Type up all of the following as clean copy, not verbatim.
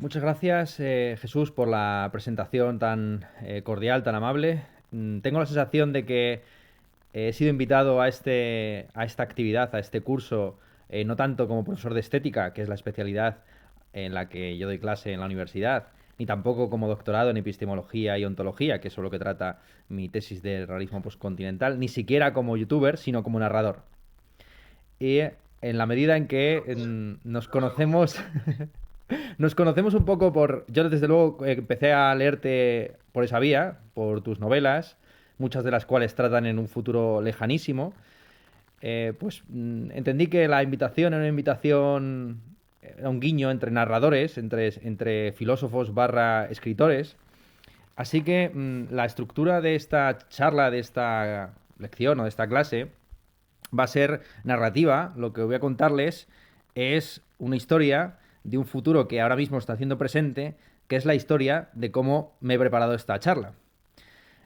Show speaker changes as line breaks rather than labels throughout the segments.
Muchas gracias, Jesús, por la presentación tan cordial, tan amable. Tengo la sensación de que he sido invitado a esta actividad, a este curso, no tanto como profesor de estética, que es la especialidad en la que yo doy clase en la universidad, ni tampoco como doctorado en epistemología y ontología, que es lo que trata mi tesis de realismo postcontinental, ni siquiera como youtuber, sino como narrador. Y en la medida en que
Bueno, bien,
nos
narrador.
conocemos, nos conocemos un poco por... Yo desde luego empecé a leerte por esa vía, por tus novelas, muchas de las cuales tratan en un futuro lejanísimo. Entendí que la invitación era una invitación, era un guiño entre narradores, entre filósofos barra escritores. Así que la estructura de esta charla, de esta lección o de esta clase, va a ser narrativa. Lo que voy a contarles es una historia de un futuro que ahora mismo está haciendo presente, que es la historia de cómo me he preparado esta charla.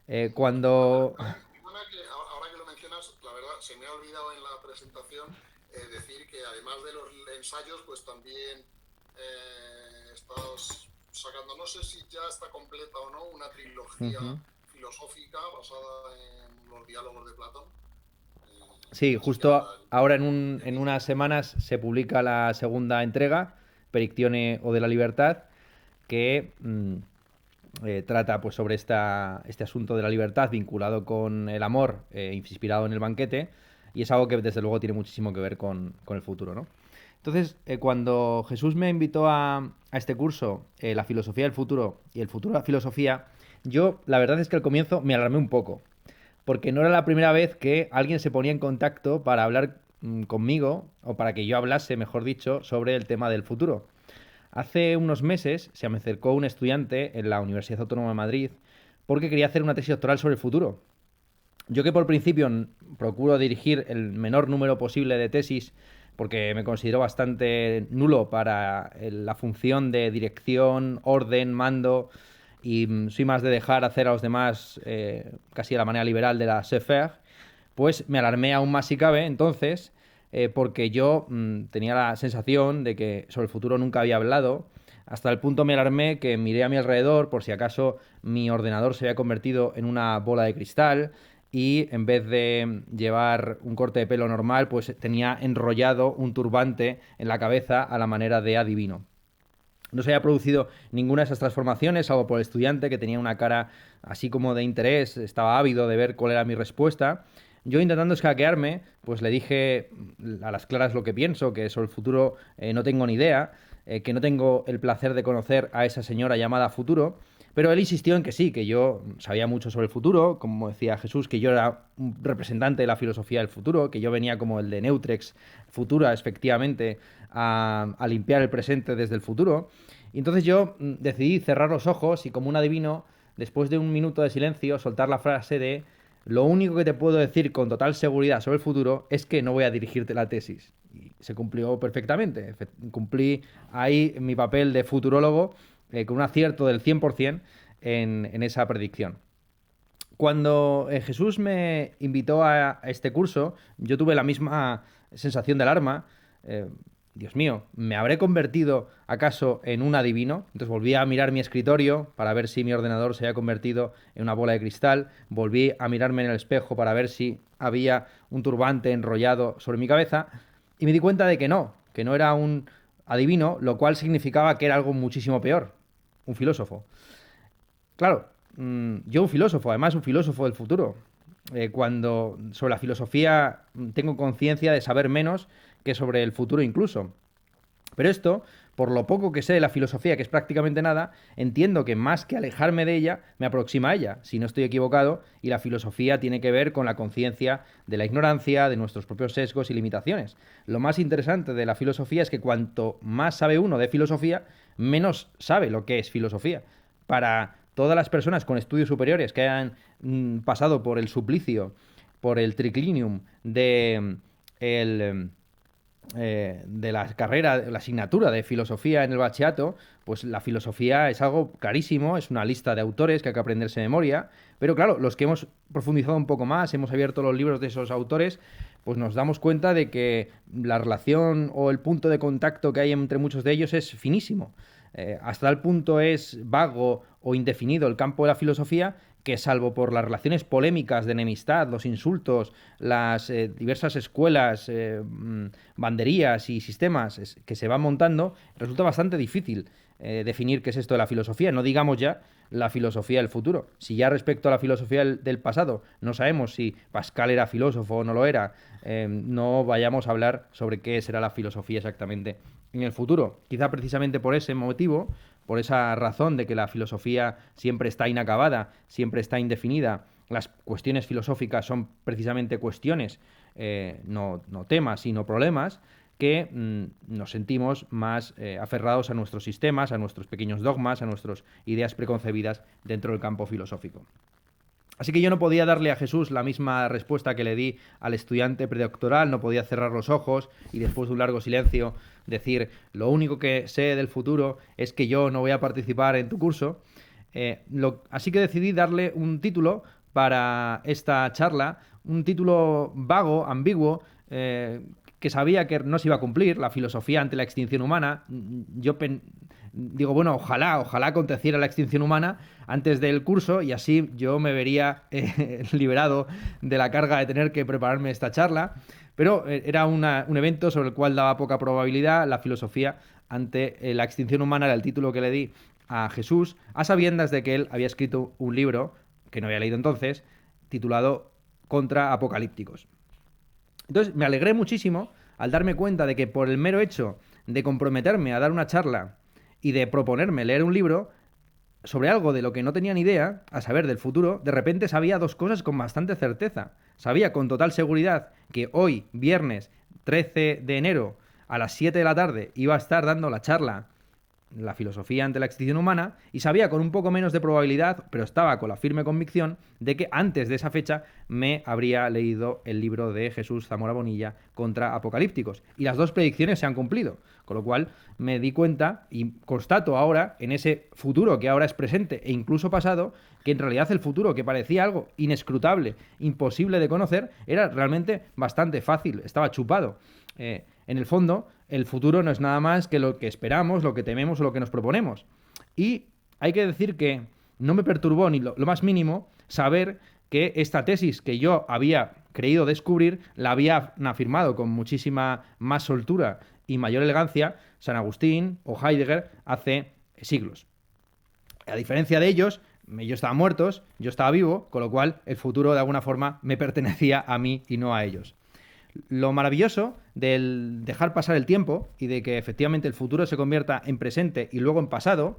Ah,
Cuando...
perdona que ahora que lo mencionas, la verdad, se me ha olvidado en la presentación decir que además de los ensayos, pues también estás sacando, no sé si ya está completa o no, una trilogía
Ujú.
filosófica basada en los diálogos de Platón.
Sí,
Así que ahora
justo ahora
te
en
digo,
unas semanas se publica la segunda entrega, Perictione o de la Libertad, que trata pues sobre este asunto de la libertad vinculado con el amor, inspirado en el banquete, y es algo que desde luego tiene muchísimo que ver con el futuro, ¿no? Entonces, cuando Jesús me invitó a este curso, La filosofía del futuro y el futuro de la filosofía, yo la verdad es que al comienzo me alarmé un poco, porque no era la primera vez que alguien se ponía en contacto para hablar conmigo, o para que yo hablase, mejor dicho, sobre el tema del futuro. Hace unos meses se me acercó un estudiante en la Universidad Autónoma de Madrid porque quería hacer una tesis doctoral sobre el futuro. Yo que por principio procuro dirigir el menor número posible de tesis porque me considero bastante nulo para la función de dirección, orden, mando y soy más de dejar hacer a los demás casi a la manera liberal de la laissez-faire, pues me alarmé aún más si cabe entonces porque yo tenía la sensación de que sobre el futuro nunca había hablado. Hasta el punto me alarmé que miré a mi alrededor por si acaso mi ordenador se había convertido en una bola de cristal y en vez de llevar un corte de pelo normal, pues tenía enrollado un turbante en la cabeza a la manera de adivino. No se había producido ninguna de esas transformaciones, salvo por el estudiante que tenía una cara así como de interés, estaba ávido de ver cuál era mi respuesta. Yo intentando escaquearme, pues le dije a las claras lo que pienso, que sobre el futuro no tengo ni idea, que no tengo el placer de conocer a esa señora llamada futuro, pero él insistió en que sí, que yo sabía mucho sobre el futuro, como decía Jesús, que yo era un representante de la filosofía del futuro, que yo venía como el de Neutrex Futura, efectivamente, a limpiar el presente desde el futuro. Y entonces yo decidí cerrar los ojos y como un adivino, después de un minuto de silencio, soltar la frase de lo único que te puedo decir con total seguridad sobre el futuro es que no voy a dirigirte la tesis. Y se cumplió perfectamente. Cumplí ahí mi papel de futurólogo con un acierto del 100% en esa predicción. Cuando Jesús me invitó a este curso, yo tuve la misma sensación de alarma. Eh, Dios mío, ¿me habré convertido acaso en un adivino? Entonces volví a mirar mi escritorio para ver si mi ordenador se había convertido en una bola de cristal. Volví a mirarme en el espejo para ver si había un turbante enrollado sobre mi cabeza. Y me di cuenta de que no era un adivino, lo cual significaba que era algo muchísimo peor, un filósofo. Claro, yo un filósofo, además un filósofo del futuro. Cuando sobre la filosofía tengo conciencia de saber menos que sobre el futuro incluso. Pero esto, por lo poco que sé de la filosofía, que es prácticamente nada, entiendo que más que alejarme de ella, me aproxima a ella, si no estoy equivocado, y la filosofía tiene que ver con la conciencia de la ignorancia, de nuestros propios sesgos y limitaciones. Lo más interesante de la filosofía es que cuanto más sabe uno de filosofía, menos sabe lo que es filosofía. Para todas las personas con estudios superiores que hayan pasado por el suplicio, por el triclinium de la carrera, la asignatura de filosofía en el bachillerato, pues la filosofía es algo clarísimo, es una lista de autores que hay que aprenderse de memoria, pero claro, los que hemos profundizado un poco más, hemos abierto los libros de esos autores, pues nos damos cuenta de que la relación o el punto de contacto que hay entre muchos de ellos es finísimo. hasta tal punto es vago o indefinido el campo de la filosofía que, salvo por las relaciones polémicas de enemistad, los insultos, las diversas escuelas, banderías y sistemas que se van montando, resulta bastante difícil definir qué es esto de la filosofía. No digamos ya la filosofía del futuro. Si ya respecto a la filosofía del pasado no sabemos si Pascal era filósofo o no lo era, no vayamos a hablar sobre qué será la filosofía exactamente en el futuro. Quizá precisamente por ese motivo, por esa razón de que la filosofía siempre está inacabada, siempre está indefinida, las cuestiones filosóficas son precisamente cuestiones, no temas, sino problemas, que nos sentimos más aferrados a nuestros sistemas, a nuestros pequeños dogmas, a nuestras ideas preconcebidas dentro del campo filosófico. Así que yo no podía darle a Jesús la misma respuesta que le di al estudiante predoctoral, no podía cerrar los ojos y después de un largo silencio decir, lo único que sé del futuro es que yo no voy a participar en tu curso. Así que decidí darle un título para esta charla, un título vago, ambiguo, que sabía que no se iba a cumplir, la filosofía ante la extinción humana. Digo, bueno, ojalá aconteciera la extinción humana antes del curso y así yo me vería liberado de la carga de tener que prepararme esta charla. Pero era un evento sobre el cual daba poca probabilidad. La filosofía ante la extinción humana era el título que le di a Jesús, a sabiendas de que él había escrito un libro, que no había leído entonces, titulado Contra Apocalípticos. Entonces me alegré muchísimo al darme cuenta de que por el mero hecho de comprometerme a dar una charla y de proponerme leer un libro sobre algo de lo que no tenía ni idea, a saber, del futuro, de repente sabía dos cosas con bastante certeza. Sabía con total seguridad que hoy, viernes 13 de enero, a las 7 de la tarde, iba a estar dando la charla La filosofía ante la extinción humana, y sabía con un poco menos de probabilidad, pero estaba con la firme convicción de que antes de esa fecha me habría leído el libro de Jesús Zamora Bonilla, Contra Apocalípticos. Y las dos predicciones se han cumplido, con lo cual me di cuenta y constato ahora, en ese futuro que ahora es presente e incluso pasado, que en realidad el futuro, que parecía algo inescrutable, imposible de conocer, era realmente bastante fácil, estaba chupado. En el fondo, el futuro no es nada más que lo que esperamos, lo que tememos o lo que nos proponemos. Y hay que decir que no me perturbó ni lo más mínimo saber que esta tesis que yo había creído descubrir la había afirmado con muchísima más soltura y mayor elegancia San Agustín o Heidegger hace siglos. A diferencia de ellos, ellos estaban muertos, yo estaba vivo, con lo cual el futuro de alguna forma me pertenecía a mí y no a ellos. Lo maravilloso del dejar pasar el tiempo y de que efectivamente el futuro se convierta en presente y luego en pasado,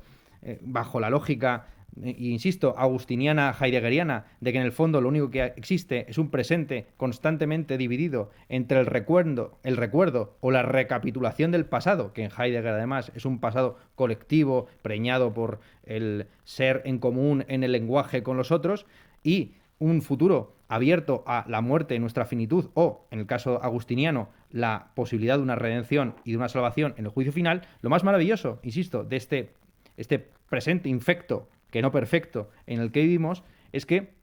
bajo la lógica, insisto, agustiniana, heideggeriana, de que en el fondo lo único que existe es un presente constantemente dividido entre el recuerdo o la recapitulación del pasado, que en Heidegger además es un pasado colectivo, preñado por el ser en común en el lenguaje con los otros, y un futuro abierto a la muerte en nuestra finitud o, en el caso agustiniano, la posibilidad de una redención y de una salvación en el juicio final. Lo más maravilloso, insisto, de este presente infecto, que no perfecto, en el que vivimos, es que,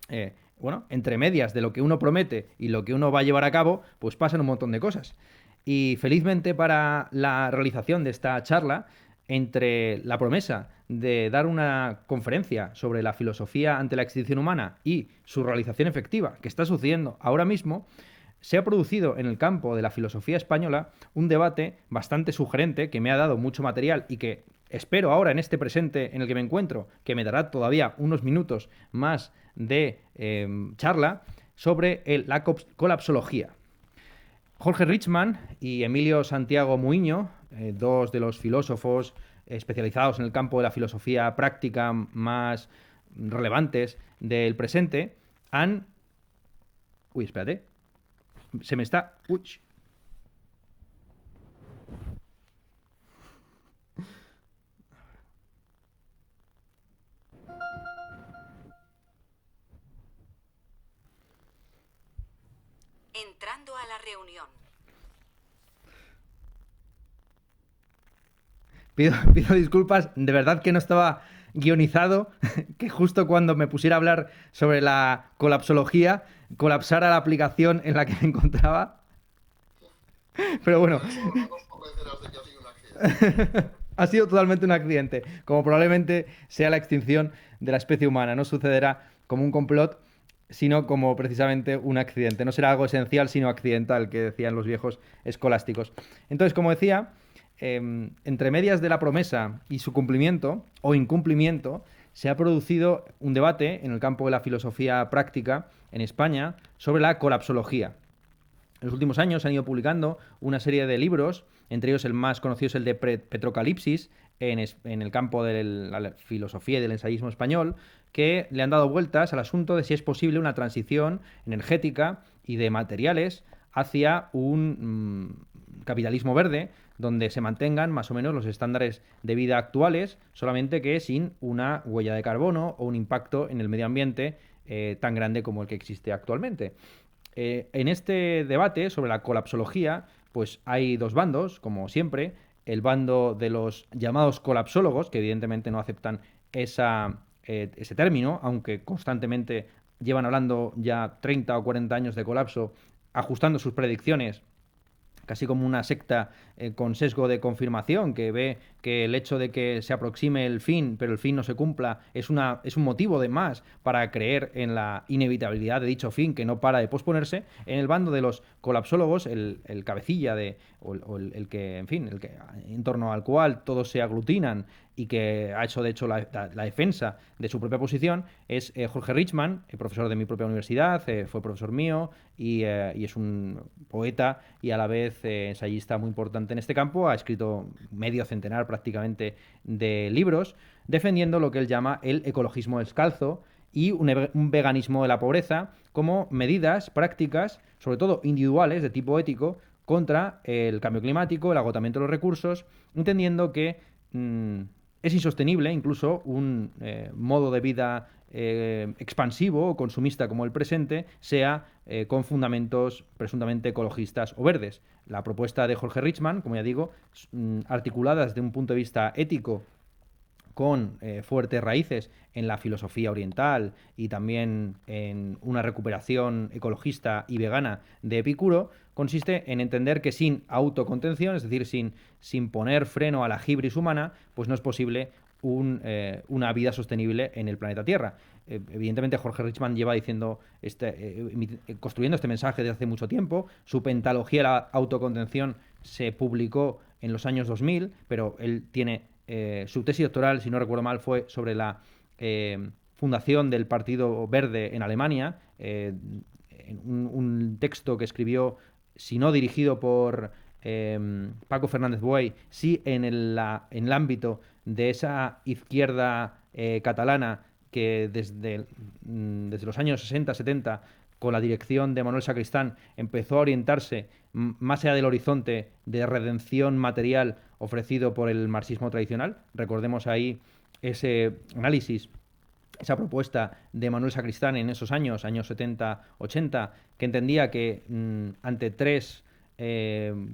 entre medias de lo que uno promete y lo que uno va a llevar a cabo, pues pasan un montón de cosas. Y felizmente para la realización de esta charla, entre la promesa de dar una conferencia sobre la filosofía ante la extinción humana y su realización efectiva, que está sucediendo ahora mismo, se ha producido en el campo de la filosofía española un debate bastante sugerente que me ha dado mucho material y que espero ahora en este presente en el que me encuentro, que me dará todavía unos minutos más de charla, sobre la colapsología. Jorge Richman y Emilio Santiago Muiño, dos de los filósofos especializados en el campo de la filosofía práctica más relevantes del presente, han... Uy, espérate. Se me está... Uy.
Entrando a la reunión.
Pido disculpas, de verdad que no estaba guionizado, que justo cuando me pusiera a hablar sobre la colapsología, colapsara la aplicación en la que me encontraba. Pero bueno. Ha sido totalmente un accidente, como probablemente sea la extinción de la especie humana. No sucederá como un complot, sino como precisamente un accidente. No será algo esencial, sino accidental, que decían los viejos escolásticos. Entonces, como decía, entre medias de la promesa y su cumplimiento o incumplimiento, se ha producido un debate en el campo de la filosofía práctica en España sobre la colapsología. En los últimos años se han ido publicando una serie de libros, entre ellos el más conocido es el de Petrocalipsis, en el campo de la filosofía y del ensayismo español, que le han dado vueltas al asunto de si es posible una transición energética y de materiales hacia un capitalismo verde, donde se mantengan más o menos los estándares de vida actuales, solamente que sin una huella de carbono o un impacto en el medio ambiente tan grande como el que existe actualmente. En este debate sobre la colapsología, pues hay dos bandos, como siempre. El bando de los llamados colapsólogos, que evidentemente no aceptan ese término, aunque constantemente llevan hablando ya 30 o 40 años de colapso, ajustando sus predicciones casi como una secta con sesgo de confirmación, que ve que el hecho de que se aproxime el fin, pero el fin no se cumpla, es un motivo de más para creer en la inevitabilidad de dicho fin, que no para de posponerse. En el bando de los colapsólogos, el cabecilla el que, en fin, en torno al cual todos se aglutinan y que ha hecho de hecho la defensa de su propia posición, es Jorge Richman, profesor de mi propia universidad, fue profesor mío y es un poeta y a la vez ensayista muy importante en este campo. Ha escrito medio centenar prácticamente de libros defendiendo lo que él llama el ecologismo descalzo y un veganismo de la pobreza como medidas prácticas, sobre todo individuales de tipo ético, contra el cambio climático, el agotamiento de los recursos, entendiendo que es insostenible incluso un modo de vida expansivo o consumista como el presente sea con fundamentos presuntamente ecologistas o verdes. La propuesta de Jorge Richman, como ya digo, articulada desde un punto de vista ético con fuertes raíces en la filosofía oriental y también en una recuperación ecologista y vegana de Epicuro, consiste en entender que sin autocontención, es decir, sin poner freno a la hibris humana, pues no es posible una vida sostenible en el planeta Tierra. Evidentemente, Jorge Richman lleva diciendo construyendo este mensaje desde hace mucho tiempo. Su pentalogía de la autocontención se publicó en los años 2000, pero él tiene su tesis doctoral, si no recuerdo mal, fue sobre la fundación del Partido Verde en Alemania, un texto que escribió, si no dirigido por Paco Fernández Buey, sí en el ámbito de esa izquierda catalana que desde los años 60-70, con la dirección de Manuel Sacristán, empezó a orientarse más allá del horizonte de redención material ofrecido por el marxismo tradicional. Recordemos ahí ese análisis, esa propuesta de Manuel Sacristán en esos años 70-80, que entendía que ante tres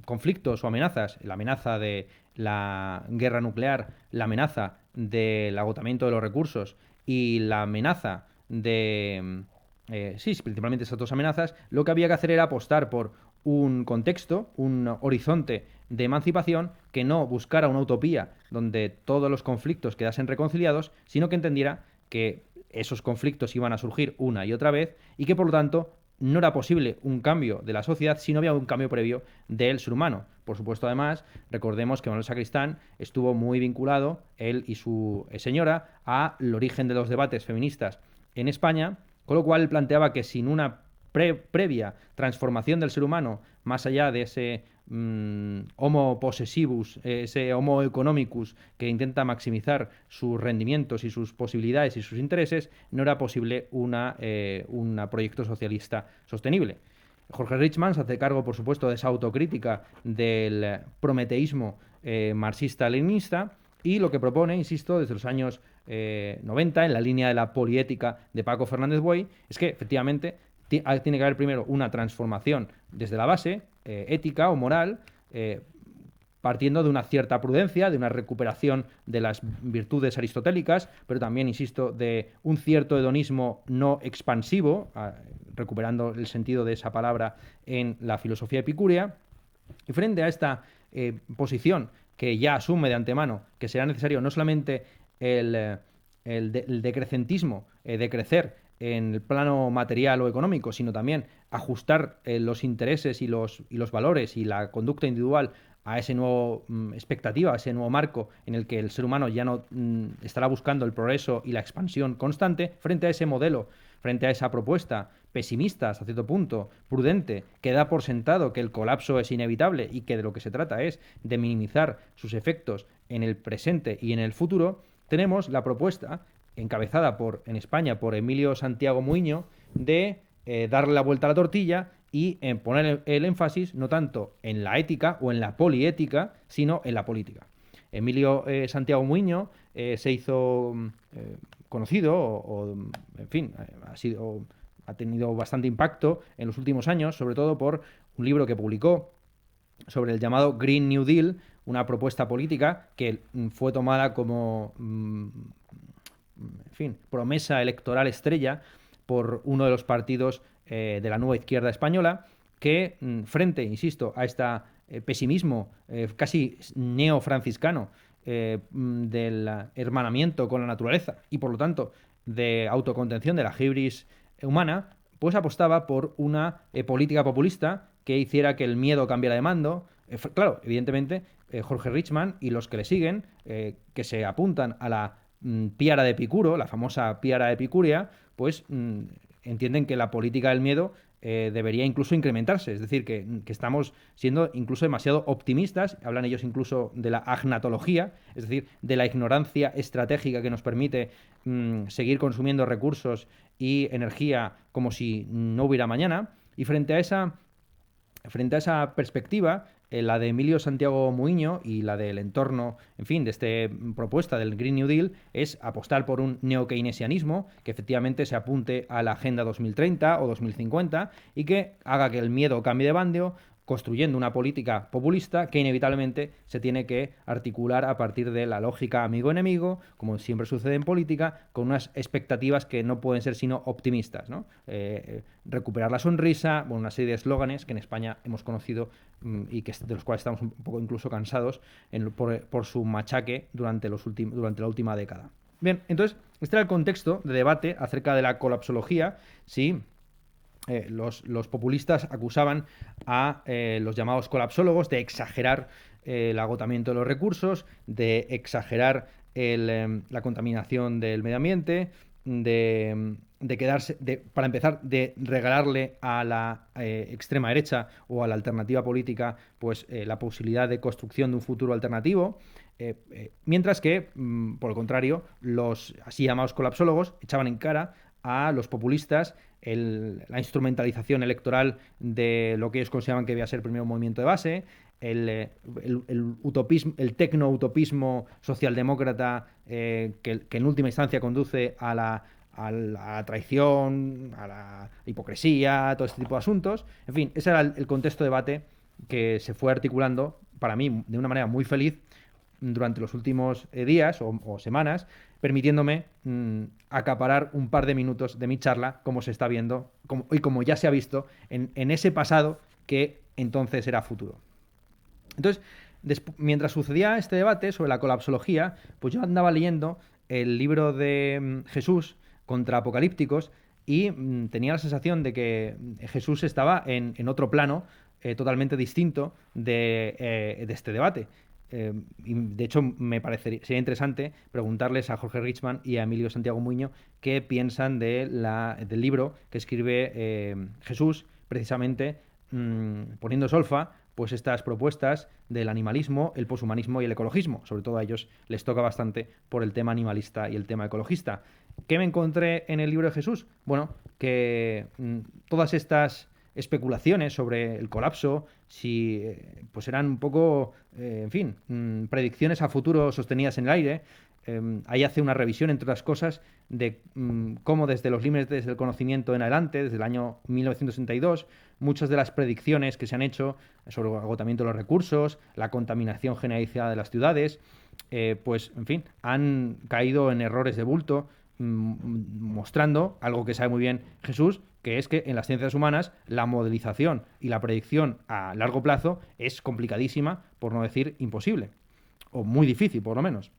conflictos o amenazas, la amenaza de la guerra nuclear, la amenaza del agotamiento de los recursos y la amenaza sí, principalmente esas dos amenazas, lo que había que hacer era apostar por un contexto, un horizonte de emancipación que no buscara una utopía donde todos los conflictos quedasen reconciliados, sino que entendiera que esos conflictos iban a surgir una y otra vez y que por lo tanto no era posible un cambio de la sociedad si no había un cambio previo del ser humano. Por supuesto, además, recordemos que Manuel Sacristán estuvo muy vinculado, él y su señora, al origen de los debates feministas en España, con lo cual él planteaba que sin una previa transformación del ser humano, más allá de ese homo possessivus, ese homo economicus que intenta maximizar sus rendimientos y sus posibilidades y sus intereses, no era posible un proyecto socialista sostenible. Jorge Richman se hace cargo, por supuesto, de esa autocrítica del prometeísmo marxista-leninista y lo que propone, insisto, desde los años 90, en la línea de la poliética de Paco Fernández Buey, es que efectivamente tiene que haber primero una transformación desde la base, ética o moral, partiendo de una cierta prudencia, de una recuperación de las virtudes aristotélicas, pero también, insisto, de un cierto hedonismo no expansivo, recuperando el sentido de esa palabra en la filosofía epicúrea. Y frente a esta posición que ya asume de antemano que será necesario no solamente el decrecentismo, de crecer en el plano material o económico, sino también ajustar los intereses y los valores y la conducta individual a ese nuevo expectativa, a ese nuevo marco en el que el ser humano ya no estará buscando el progreso y la expansión constante. Frente a ese modelo, frente a esa propuesta pesimista hasta cierto punto, prudente, que da por sentado que el colapso es inevitable y que de lo que se trata es de minimizar sus efectos en el presente y en el futuro, tenemos la propuesta encabezada en España por Emilio Santiago Muiño de darle la vuelta a la tortilla y poner el énfasis no tanto en la ética o en la poliética, sino en la política. Emilio Santiago Muiño se hizo conocido en fin, ha tenido bastante impacto en los últimos años, sobre todo por un libro que publicó sobre el llamado Green New Deal, una propuesta política que fue tomada como, en fin, promesa electoral estrella por uno de los partidos de la nueva izquierda española, que frente, insisto, a este pesimismo casi neofranciscano del hermanamiento con la naturaleza y por lo tanto de autocontención de la hibris humana, pues apostaba por una política populista que hiciera que el miedo cambiara de mando. Claro, evidentemente, Jorge Richman y los que le siguen, que se apuntan a la Piara de Epicuro, la famosa Piara de Epicurea, pues entienden que la política del miedo debería incluso incrementarse. Es decir, que estamos siendo incluso demasiado optimistas. Hablan ellos incluso de la agnatología, es decir, de la ignorancia estratégica que nos permite seguir consumiendo recursos y energía como si no hubiera mañana. Y frente a esa perspectiva, la de Emilio Santiago Muiño y la del entorno, en fin, de esta propuesta del Green New Deal es apostar por un neokeynesianismo que efectivamente se apunte a la Agenda 2030 o 2050 y que haga que el miedo cambie de bando, construyendo una política populista que inevitablemente se tiene que articular a partir de la lógica amigo-enemigo, como siempre sucede en política, con unas expectativas que no pueden ser sino optimistas, ¿no? Recuperar la sonrisa, bueno, una serie de eslóganes que en España hemos conocido y de los cuales estamos un poco incluso cansados por su machaque durante la última década. Bien, entonces, este era el contexto de debate acerca de la colapsología, sí. Los populistas acusaban a los llamados colapsólogos de exagerar el agotamiento de los recursos, de exagerar la contaminación del medio ambiente, para empezar, de regalarle a la extrema derecha o a la alternativa política pues la posibilidad de construcción de un futuro alternativo. Mientras que, por el contrario, los así llamados colapsólogos echaban en cara a los populistas la instrumentalización electoral de lo que ellos consideraban que debía ser primero un movimiento de base, el tecno-utopismo socialdemócrata que en última instancia conduce a la traición, a la hipocresía, a todo este tipo de asuntos. En fin, ese era el contexto de debate que se fue articulando, para mí, de una manera muy feliz durante los últimos días o semanas, permitiéndome acaparar un par de minutos de mi charla, como se está viendo y como ya se ha visto en ese pasado que entonces era futuro. Entonces, mientras sucedía este debate sobre la colapsología, pues yo andaba leyendo el libro de Jesús contra Apocalípticos y tenía la sensación de que Jesús estaba en otro plano totalmente distinto de este debate. Y de hecho, sería interesante preguntarles a Jorge Richman y a Emilio Santiago Muiño qué piensan del libro que escribe Jesús, precisamente poniendo solfa pues estas propuestas del animalismo, el poshumanismo y el ecologismo. Sobre todo a ellos les toca bastante por el tema animalista y el tema ecologista. ¿Qué me encontré en el libro de Jesús? Bueno, que todas estas especulaciones sobre el colapso, pues eran un poco, en fin, predicciones a futuro sostenidas en el aire. Ahí hace una revisión, entre otras cosas, de cómo desde los límites del conocimiento en adelante, desde el año 1962, muchas de las predicciones que se han hecho sobre el agotamiento de los recursos, la contaminación generalizada de las ciudades, pues, en fin, han caído en errores de bulto, mostrando algo que sabe muy bien Jesús, que es que en las ciencias humanas la modelización y la predicción a largo plazo es complicadísima, por no decir imposible. o muy difícil por lo menos.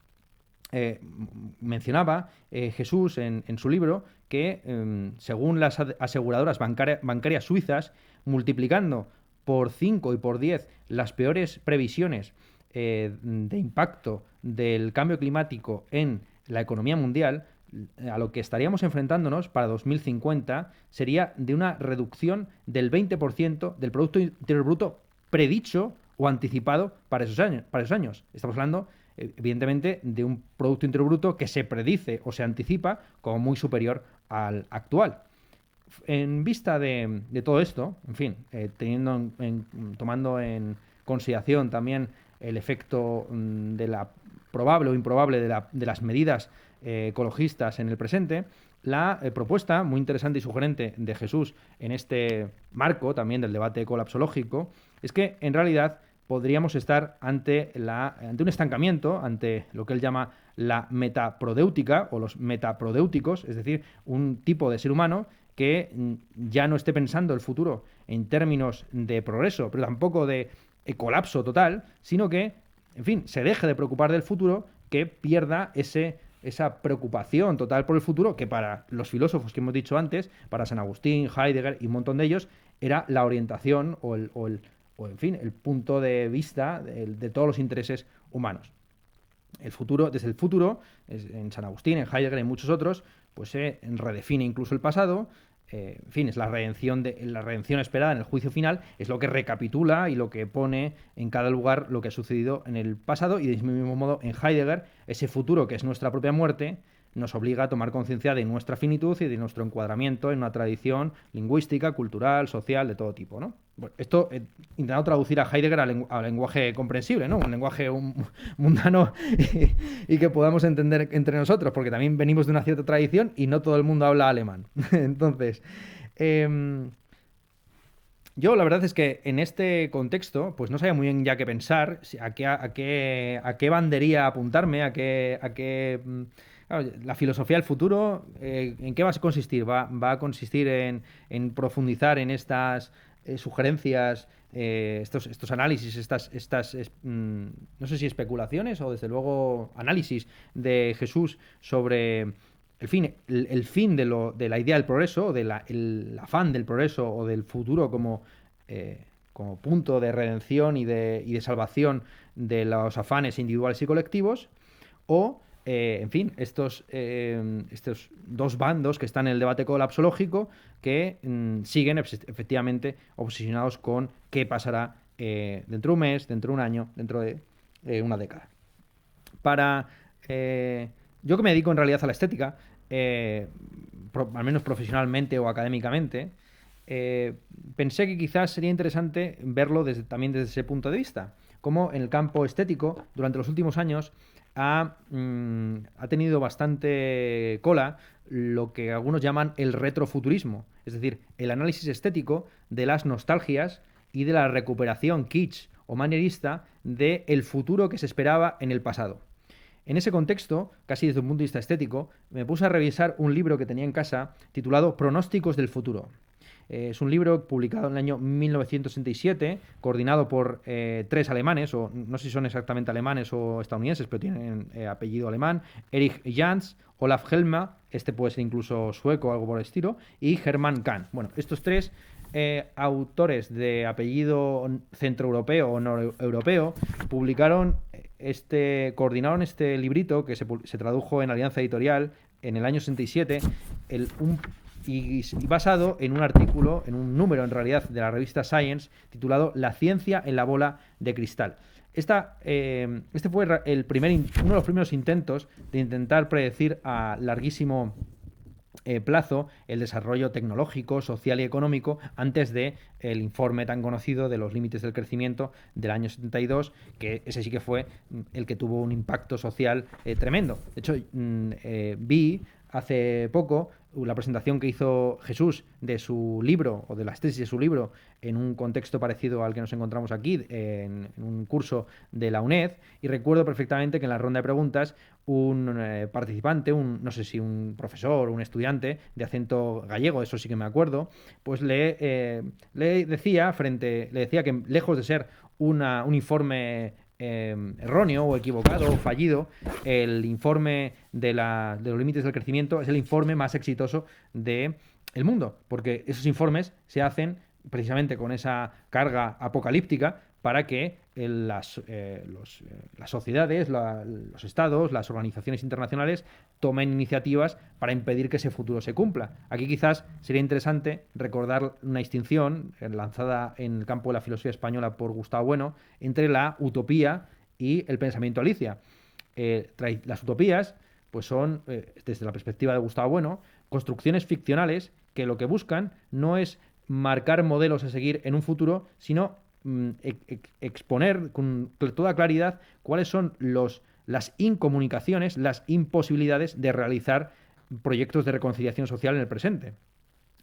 Mencionaba Jesús en su libro que según las aseguradoras bancarias suizas, multiplicando por 5 y por 10 las peores previsiones de impacto del cambio climático en la economía mundial, a lo que estaríamos enfrentándonos para 2050 sería de una reducción del 20% del Producto Interior Bruto predicho o anticipado para esos años. Estamos hablando, evidentemente, de un Producto Interior Bruto que se predice o se anticipa como muy superior al actual. En vista de todo esto, en fin, tomando en consideración también el efecto de la probable o improbable de las medidas ecologistas en el presente, la propuesta muy interesante y sugerente de Jesús en este marco también del debate ecolapsológico es que en realidad podríamos estar ante un estancamiento, ante lo que él llama la metaprodéutica o los metaprodéuticos, es decir, un tipo de ser humano que ya no esté pensando el futuro en términos de progreso, pero tampoco de colapso total, sino que, en fin, se deje de preocupar del futuro, que pierda esa preocupación total por el futuro, que para los filósofos que hemos dicho antes, para San Agustín, Heidegger y un montón de ellos, era la orientación o en fin, el punto de vista de todos los intereses humanos. Desde el futuro, en San Agustín, en Heidegger y en muchos otros, pues se redefine incluso el pasado. En fin, es la redención esperada en el juicio final, es lo que recapitula y lo que pone en cada lugar lo que ha sucedido en el pasado, y del mismo modo en Heidegger, ese futuro que es nuestra propia muerte, nos obliga a tomar conciencia de nuestra finitud y de nuestro encuadramiento en una tradición lingüística, cultural, social, de todo tipo, ¿no? Bueno, esto he intentado traducir a Heidegger al lenguaje comprensible, ¿no? Un lenguaje mundano y que podamos entender entre nosotros, porque también venimos de una cierta tradición y no todo el mundo habla alemán. Entonces, yo la verdad es que en este contexto, pues no sabía muy bien ya qué pensar, a qué bandería apuntarme, claro, la filosofía del futuro, ¿en qué va a consistir? Va a consistir en profundizar en estas sugerencias, estos análisis, no sé si especulaciones o desde luego análisis de Jesús sobre el fin de la idea del progreso, el afán del progreso o del futuro como punto de redención y de salvación de los afanes individuales y colectivos, o en fin, estos dos bandos que están en el debate colapsológico que siguen efectivamente obsesionados con qué pasará dentro de un mes, dentro de un año, dentro de una década. Yo que me dedico en realidad a la estética, al menos profesionalmente o académicamente, pensé que quizás sería interesante verlo también desde ese punto de vista. Como en el campo estético, durante los últimos años, ha tenido bastante cola lo que algunos llaman el retrofuturismo, es decir, el análisis estético de las nostalgias y de la recuperación kitsch o manierista del futuro que se esperaba en el pasado. En ese contexto, casi desde un punto de vista estético, me puse a revisar un libro que tenía en casa titulado Pronósticos del futuro. Es un libro publicado en el año 1967, coordinado por tres alemanes, o no sé si son exactamente alemanes o estadounidenses, pero tienen apellido alemán: Erich Jans, Olaf Helmer, este puede ser incluso sueco o algo por el estilo, y Hermann Kahn. Bueno, estos tres autores de apellido centroeuropeo o noreuropeo coordinaron este librito que se tradujo en Alianza Editorial en el año 67, y basado en un artículo, en un número en realidad de la revista Science, titulado La ciencia en la bola de cristal. Este fue uno de los primeros intentos de intentar predecir a larguísimo plazo el desarrollo tecnológico, social y económico antes de el informe tan conocido de los límites del crecimiento del año 72, que ese sí que fue el que tuvo un impacto social tremendo. De hecho, vi hace poco la presentación que hizo Jesús de su libro, o de las tesis de su libro, en un contexto parecido al que nos encontramos aquí, en un curso de la UNED, y recuerdo perfectamente que en la ronda de preguntas un participante, no sé si un profesor o un estudiante de acento gallego, eso sí que me acuerdo, pues le decía que lejos de ser un informe erróneo o equivocado o fallido, el informe de los límites del crecimiento es el informe más exitoso del mundo, porque esos informes se hacen precisamente con esa carga apocalíptica para que las sociedades, los estados, las organizaciones internacionales tomen iniciativas para impedir que ese futuro se cumpla. Aquí quizás sería interesante recordar una distinción lanzada en el campo de la filosofía española por Gustavo Bueno entre la utopía y el pensamiento Alicia. Las utopías pues son, desde la perspectiva de Gustavo Bueno, construcciones ficcionales que lo que buscan no es marcar modelos a seguir en un futuro, sino exponer con toda claridad cuáles son las incomunicaciones, las imposibilidades de realizar proyectos de reconciliación social en el presente.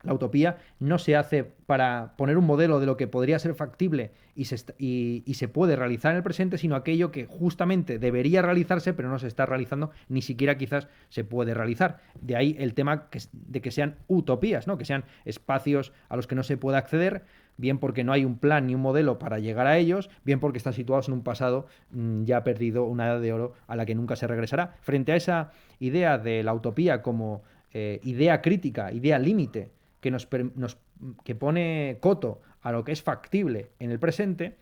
La utopía no se hace para poner un modelo de lo que podría ser factible y se puede realizar en el presente, sino aquello que justamente debería realizarse, pero no se está realizando, ni siquiera quizás se puede realizar. De ahí el tema de que sean utopías, ¿no? Que sean espacios a los que no se puede acceder, bien porque no hay un plan ni un modelo para llegar a ellos, bien porque están situados en un pasado ya perdido, una edad de oro a la que nunca se regresará. Frente a esa idea de la utopía como idea crítica, idea límite, que pone coto a lo que es factible en el presente,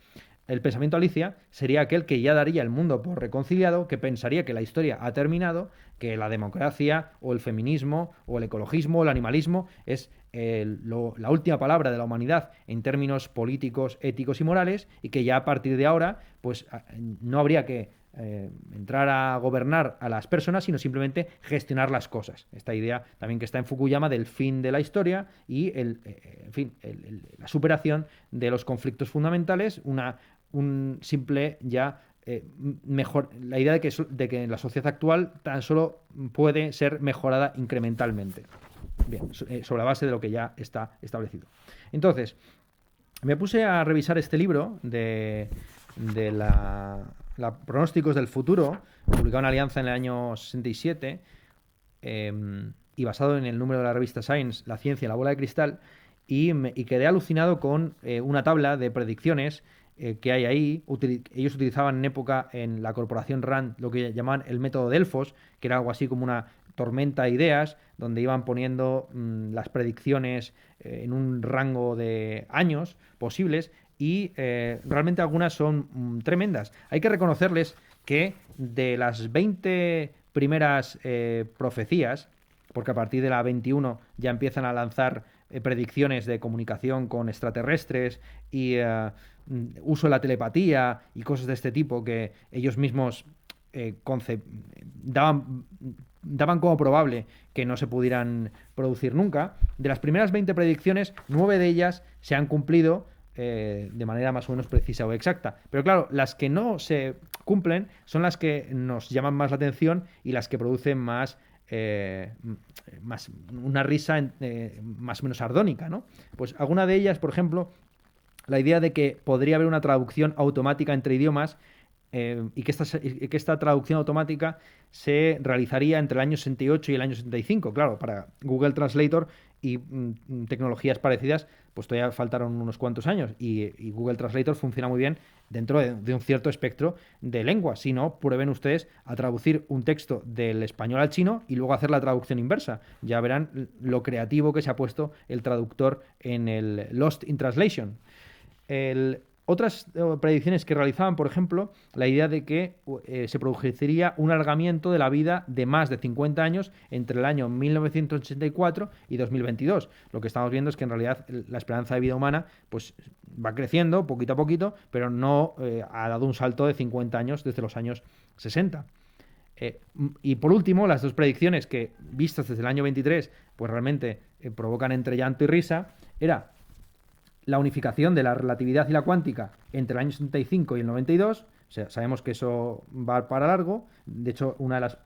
el pensamiento Alicia sería aquel que ya daría el mundo por reconciliado, que pensaría que la historia ha terminado, que la democracia o el feminismo o el ecologismo o el animalismo es la última palabra de la humanidad en términos políticos, éticos y morales, y que ya a partir de ahora pues no habría que entrar a gobernar a las personas, sino simplemente gestionar las cosas. Esta idea también que está en Fukuyama del fin de la historia y la superación de los conflictos fundamentales, un simple ya mejor, la idea de que la sociedad actual tan solo puede ser mejorada incrementalmente. Bien, sobre la base de lo que ya está establecido. Entonces, me puse a revisar este libro de Pronósticos del Futuro, publicado en Alianza en el año 67, y basado en el número de la revista Science, La ciencia y la bola de cristal, y quedé alucinado con una tabla de predicciones que hay ahí. Ellos utilizaban en época en la corporación RAND lo que llamaban el método Delfos, que era algo así como una tormenta de ideas, donde iban poniendo las predicciones en un rango de años posibles, y realmente algunas son tremendas. Hay que reconocerles que de las 20 primeras profecías, porque a partir de la 21 ya empiezan a lanzar predicciones de comunicación con extraterrestres y uso de la telepatía y cosas de este tipo que ellos mismos daban como probable que no se pudieran producir nunca. De las primeras 20 predicciones, 9 de ellas se han cumplido de manera más o menos precisa o exacta. Pero claro, las que no se cumplen son las que nos llaman más la atención y las que producen más una risa más o menos sardónica, ¿no? Pues alguna de ellas, por ejemplo, la idea de que podría haber una traducción automática entre idiomas y que esta traducción automática se realizaría entre el año 68 y el año 75. Claro, para Google Translator y tecnologías parecidas, pues todavía faltaron unos cuantos años y Google Translator funciona muy bien dentro de un cierto espectro de lenguas. Si no, prueben ustedes a traducir un texto del español al chino y luego hacer la traducción inversa. Ya verán lo creativo que se ha puesto el traductor en el Lost in Translation. Otras predicciones que realizaban, por ejemplo, la idea de que se produciría un alargamiento de la vida de más de 50 años entre el año 1984 y 2022. Lo que estamos viendo es que en realidad la esperanza de vida humana pues, va creciendo poquito a poquito, pero no ha dado un salto de 50 años desde los años 60. Y por último, las dos predicciones que, vistas desde el año 23, pues realmente provocan entre llanto y risa, era la unificación de la relatividad y la cuántica entre el año 75 y el 92. O sea, sabemos que eso va para largo. De hecho, una de las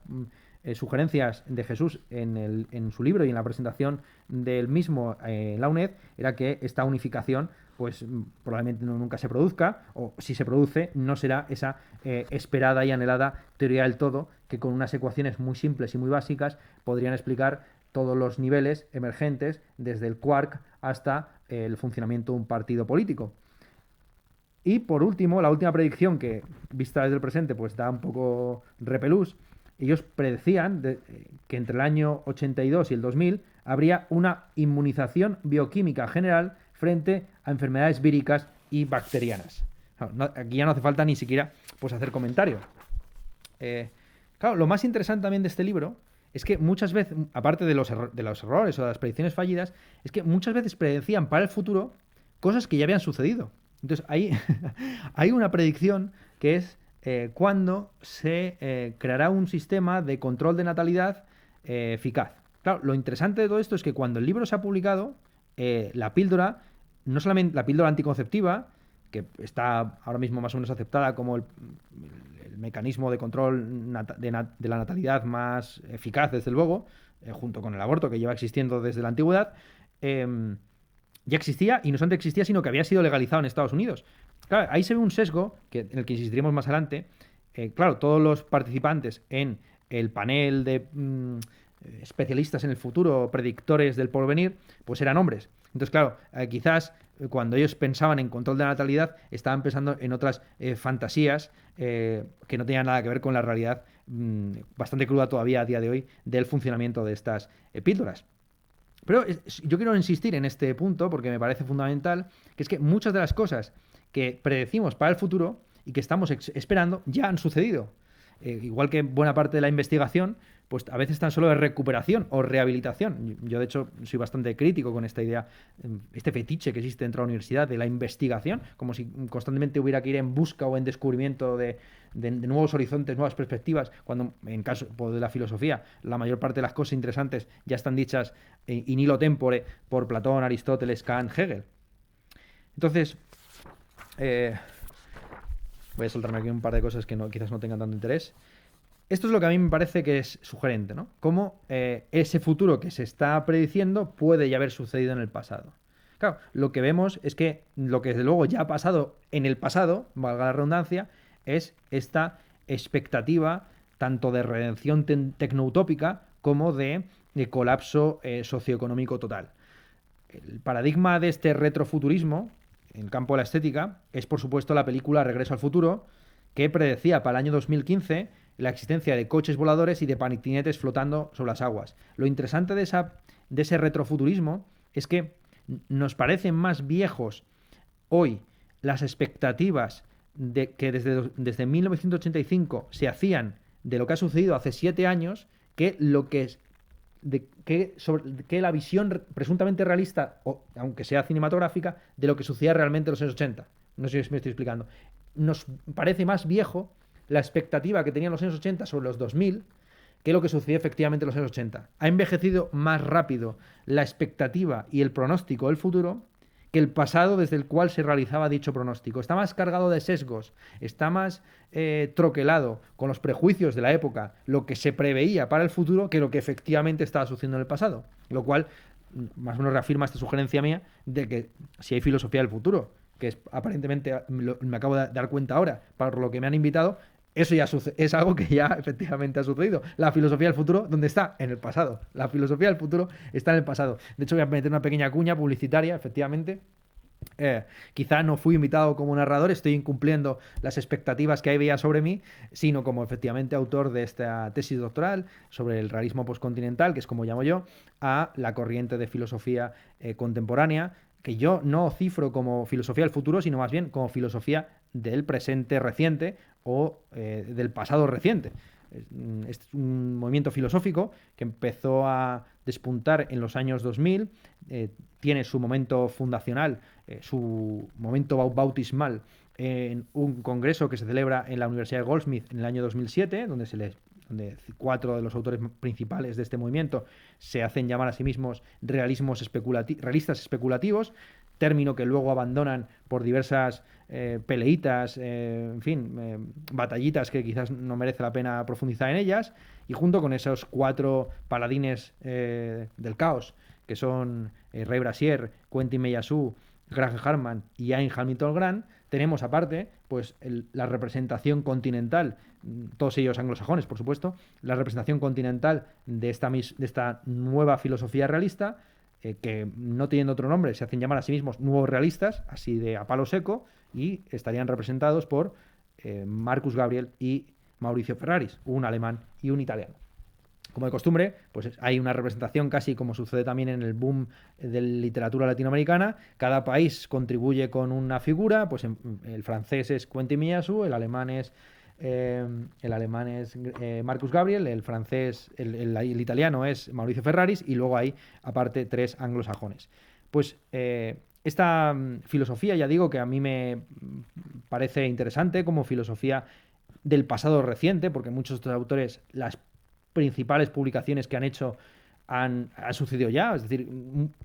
sugerencias de Jesús en su libro y en la presentación del mismo en la UNED era que esta unificación pues probablemente nunca se produzca, o si se produce no será esa esperada y anhelada teoría del todo, que con unas ecuaciones muy simples y muy básicas podrían explicar todos los niveles emergentes, desde el quark hasta el funcionamiento de un partido político. Y por último, la última predicción que, vista desde el presente, pues da un poco repelús. Ellos predecían que entre el año 82 y el 2000 habría una inmunización bioquímica general frente a enfermedades víricas y bacterianas. Aquí ya no hace falta ni siquiera pues, hacer comentarios. Claro, lo más interesante también de este libro es que muchas veces, aparte de los errores o de las predicciones fallidas, es que muchas veces predecían para el futuro cosas que ya habían sucedido. Entonces, hay una predicción que es cuándo se creará un sistema de control de natalidad eficaz. Claro, lo interesante de todo esto es que cuando el libro se ha publicado, la píldora, no solamente la píldora anticonceptiva, que está ahora mismo más o menos aceptada como el mecanismo de control de la natalidad más eficaz, desde luego, junto con el aborto que lleva existiendo desde la antigüedad, ya existía, y no solamente existía, sino que había sido legalizado en Estados Unidos. Claro, ahí se ve un sesgo, en el que insistiremos más adelante. Claro, todos los participantes en el panel de especialistas en el futuro, predictores del porvenir, pues eran hombres. Entonces, claro, quizás cuando ellos pensaban en control de la natalidad, estaban pensando en otras fantasías que no tenían nada que ver con la realidad bastante cruda todavía a día de hoy del funcionamiento de estas píldoras. Pero yo quiero insistir en este punto porque me parece fundamental, que es que muchas de las cosas que predecimos para el futuro y que estamos esperando ya han sucedido. Igual que buena parte de la investigación, pues a veces tan solo de recuperación o rehabilitación. Yo, de hecho, soy bastante crítico con esta idea, este fetiche que existe dentro de la universidad de la investigación, como si constantemente hubiera que ir en busca o en descubrimiento de nuevos horizontes, nuevas perspectivas, cuando en caso de la filosofía, la mayor parte de las cosas interesantes ya están dichas in illo tempore por Platón, Aristóteles, Kant, Hegel. Entonces, voy a soltarme aquí un par de cosas que quizás no tengan tanto interés. Esto es lo que a mí me parece que es sugerente, ¿no? Cómo ese futuro que se está prediciendo puede ya haber sucedido en el pasado. Claro, lo que vemos es que lo que desde luego ya ha pasado en el pasado, valga la redundancia, es esta expectativa tanto de redención tecnoutópica como de colapso socioeconómico total. El paradigma de este retrofuturismo en el campo de la estética es, por supuesto, la película Regreso al futuro, que predecía para el año 2015 la existencia de coches voladores y de patinetes flotando sobre las aguas. Lo interesante de ese retrofuturismo es que nos parecen más viejos hoy las expectativas que desde 1985 se hacían de lo que ha sucedido hace 7 años que lo que es que la visión presuntamente realista, aunque sea cinematográfica, de lo que sucedía realmente en los años 80. No sé si me estoy explicando. Nos parece más viejo la expectativa que tenían los años 80 sobre los 2000 que lo que sucedió efectivamente en los años 80. Ha envejecido más rápido la expectativa y el pronóstico del futuro que el pasado desde el cual se realizaba dicho pronóstico. Está más cargado de sesgos, está más troquelado con los prejuicios de la época, lo que se preveía para el futuro, que lo que efectivamente estaba sucediendo en el pasado. Lo cual más o menos reafirma esta sugerencia mía de que si hay filosofía del futuro, que es aparentemente, me acabo de dar cuenta ahora, para lo que me han invitado, eso ya es algo que ya efectivamente ha sucedido. La filosofía del futuro, ¿dónde está? En el pasado. La filosofía del futuro está en el pasado. De hecho, voy a meter una pequeña cuña publicitaria, efectivamente. Quizá no fui invitado como narrador, estoy incumpliendo las expectativas que había sobre mí, sino como efectivamente autor de esta tesis doctoral sobre el realismo postcontinental, que es como llamo yo, a la corriente de filosofía contemporánea, que yo no cifro como filosofía del futuro, sino más bien como filosofía del presente reciente o del pasado reciente. Es un movimiento filosófico que empezó a despuntar en los años 2000, tiene su momento fundacional, su momento bautismal en un congreso que se celebra en la Universidad de Goldsmith en el año 2007, donde 4 de los autores principales de este movimiento se hacen llamar a sí mismos realistas especulativos, término que luego abandonan por diversas peleitas, batallitas que quizás no merece la pena profundizar en ellas, y junto con esos 4 paladines del caos, que son Ray Brasier, Quentin Meillassoux, Graham Harman y Ian Hamilton Grant, tenemos aparte pues la representación continental, todos ellos anglosajones por supuesto, la representación continental de esta nueva filosofía realista, que no teniendo otro nombre se hacen llamar a sí mismos nuevos realistas, así de a palo seco, y estarían representados por Marcus Gabriel y Mauricio Ferraris, un alemán y un italiano. Como de costumbre, pues hay una representación casi como sucede también en el boom de literatura latinoamericana. Cada país contribuye con una figura, pues el francés es Quentin Miyasu, el alemán es Marcus Gabriel, el francés, el italiano es Mauricio Ferraris y luego hay aparte 3 anglosajones. Pues esta filosofía, ya digo que a mí me parece interesante como filosofía del pasado reciente, porque muchos de estos autores, las principales publicaciones que han hecho han sucedido ya, es decir,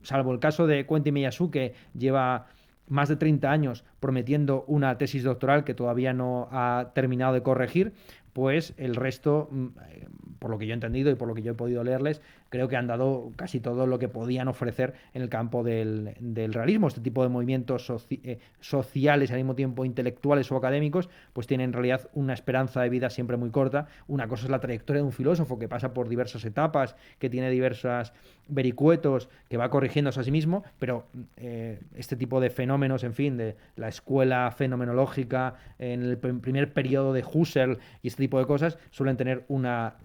salvo el caso de Quentin Miyasu, que lleva más de 30 años prometiendo una tesis doctoral que todavía no ha terminado de corregir, pues el resto, por lo que yo he entendido y por lo que yo he podido leerles, creo que han dado casi todo lo que podían ofrecer en el campo del realismo. Este tipo de movimientos sociales, al mismo tiempo intelectuales o académicos, pues tienen en realidad una esperanza de vida siempre muy corta. Una cosa es la trayectoria de un filósofo que pasa por diversas etapas, que tiene diversas vericuetos, que va corrigiéndose a sí mismo, pero este tipo de fenómenos, en fin, de la escuela fenomenológica en el primer periodo de Husserl y este tipo de cosas, suelen tener una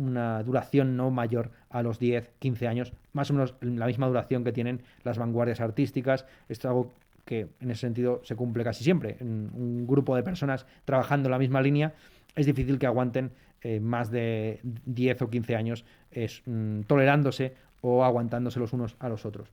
duración no mayor a los 10, 15 años, más o menos la misma duración que tienen las vanguardias artísticas. Esto es algo que en ese sentido se cumple casi siempre. En un grupo de personas trabajando en la misma línea es difícil que aguanten más de 10 o 15 años tolerándose o aguantándose los unos a los otros.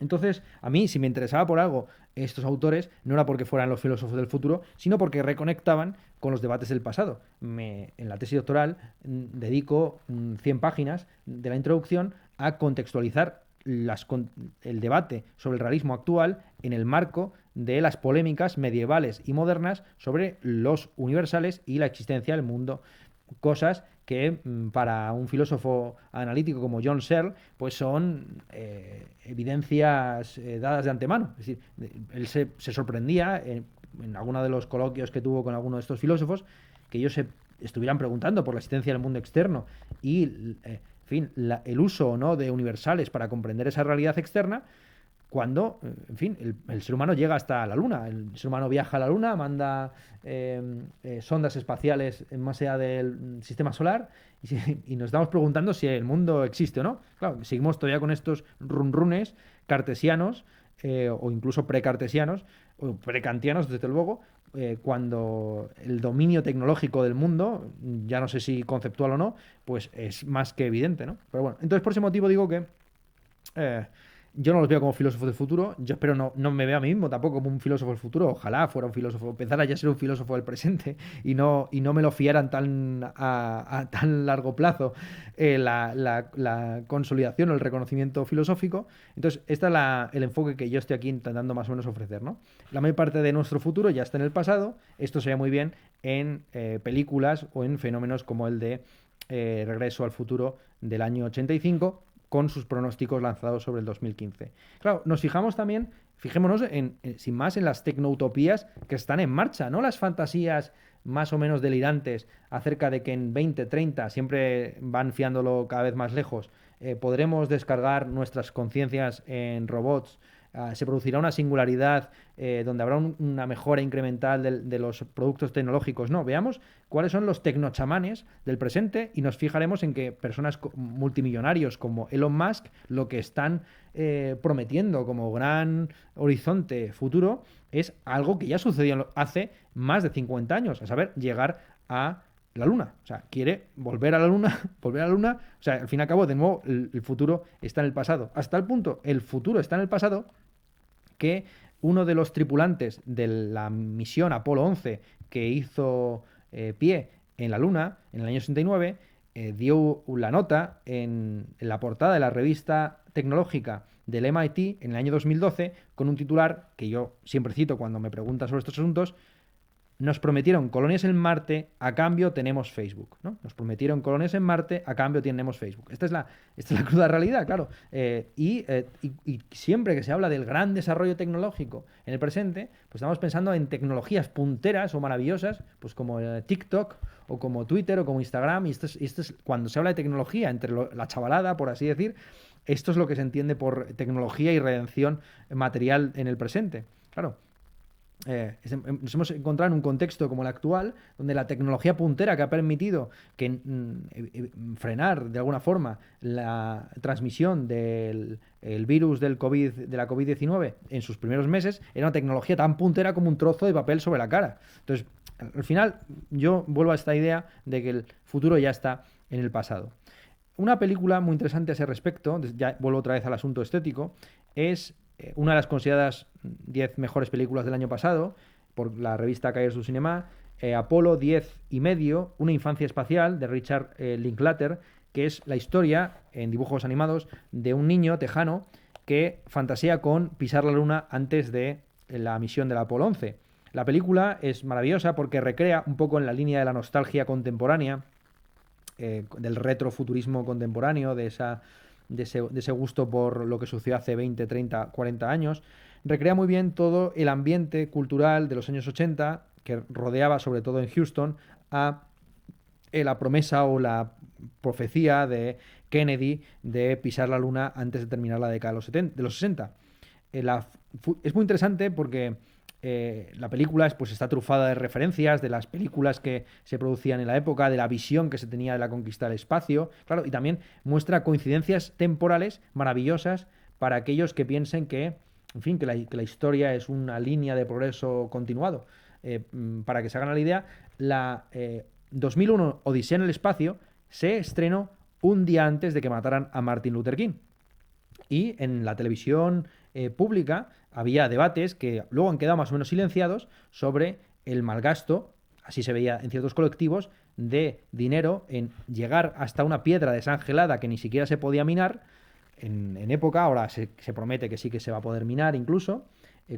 Entonces, a mí, si me interesaba por algo estos autores, no era porque fueran los filósofos del futuro, sino porque reconectaban con los debates del pasado. En la tesis doctoral dedico 100 páginas de la introducción a contextualizar el debate sobre el realismo actual en el marco de las polémicas medievales y modernas sobre los universales y la existencia del mundo. Cosas que para un filósofo analítico como John Searle, pues son evidencias dadas de antemano. Es decir, él se sorprendía en alguno de los coloquios que tuvo con alguno de estos filósofos, que ellos se estuvieran preguntando por la existencia del mundo externo y, en fin, el uso o no de universales para comprender esa realidad externa, cuando, en fin, el ser humano llega hasta la Luna. El ser humano viaja a la Luna, manda sondas espaciales más allá del sistema solar y nos estamos preguntando si el mundo existe o no. Claro, seguimos todavía con estos runrunes cartesianos o incluso precartesianos o prekantianos, desde luego, cuando el dominio tecnológico del mundo, ya no sé si conceptual o no, pues es más que evidente, ¿no? Pero bueno, entonces por ese motivo digo que yo no los veo como filósofos del futuro. Yo espero no me veo a mí mismo tampoco como un filósofo del futuro. Ojalá fuera un filósofo, empezara ya a ser un filósofo del presente y no me lo fiaran a tan largo plazo la consolidación o el reconocimiento filosófico. Entonces, este es el enfoque que yo estoy aquí intentando más o menos ofrecer, ¿no? La mayor parte de nuestro futuro ya está en el pasado. Esto se ve muy bien en películas o en fenómenos como el de Regreso al futuro del año 85, con sus pronósticos lanzados sobre el 2015. Claro, nos fijamos también, fijémonos sin más en las tecnoutopías que están en marcha, no las fantasías más o menos delirantes acerca de que en 20, 30, siempre van fiándolo cada vez más lejos, podremos descargar nuestras conciencias en robots. Se producirá una singularidad donde habrá una mejora incremental de los productos tecnológicos. No, veamos cuáles son los tecnochamanes del presente y nos fijaremos en que personas multimillonarios como Elon Musk lo que están prometiendo como gran horizonte futuro es algo que ya sucedió hace más de 50 años, a saber, llegar a la Luna. O sea, quiere volver a la Luna, volver a la Luna. O sea, al fin y al cabo, de nuevo, el futuro está en el pasado. Hasta el punto, el futuro está en el pasado, que uno de los tripulantes de la misión Apolo 11 que hizo pie en la Luna en el año 69 dio la nota en la portada de la revista tecnológica del MIT en el año 2012 con un titular que yo siempre cito cuando me preguntan sobre estos asuntos: nos prometieron colonias en Marte, a cambio tenemos Facebook, ¿no? Nos prometieron colonias en Marte, a cambio tenemos Facebook. Esta es la cruda realidad, claro. Y siempre que se habla del gran desarrollo tecnológico en el presente, pues estamos pensando en tecnologías punteras o maravillosas, pues como TikTok o como Twitter o como Instagram. Y esto es cuando se habla de tecnología entre la chavalada, por así decir, esto es lo que se entiende por tecnología y redención material en el presente. Claro. nos hemos encontrado en un contexto como el actual, donde la tecnología puntera que ha permitido frenar de alguna forma la transmisión del el virus del COVID, de la COVID-19 en sus primeros meses, era una tecnología tan puntera como un trozo de papel sobre la cara. Entonces, al final, yo vuelvo a esta idea de que el futuro ya está en el pasado. Una película muy interesante a ese respecto, ya vuelvo otra vez al asunto estético, es una de las consideradas 10 mejores películas del año pasado por la revista Cahiers du Cinema, Apolo 10 y medio, una infancia espacial de Richard Linklater, que es la historia en dibujos animados de un niño tejano que fantasea con pisar la luna antes de la misión del Apolo 11. La película es maravillosa porque recrea un poco en la línea de la nostalgia contemporánea, del retrofuturismo contemporáneo, de ese gusto por lo que sucedió hace 20, 30, 40 años. Recrea muy bien todo el ambiente cultural de los años 80 que rodeaba, sobre todo en Houston, a la promesa o la profecía de Kennedy de pisar la luna antes de terminar la década de los 60. Es muy interesante porque la película pues, está trufada de referencias de las películas que se producían en la época, de la visión que se tenía de la conquista del espacio, claro, y también muestra coincidencias temporales maravillosas para aquellos que piensen que, en fin, que la historia es una línea de progreso continuado. Para que se hagan la idea, la 2001 Odisea en el espacio se estrenó un día antes de que mataran a Martin Luther King. Y en la televisión pública había debates que luego han quedado más o menos silenciados sobre el malgasto, así se veía en ciertos colectivos, de dinero en llegar hasta una piedra desangelada que ni siquiera se podía minar en época, ahora se promete que sí que se va a poder minar incluso,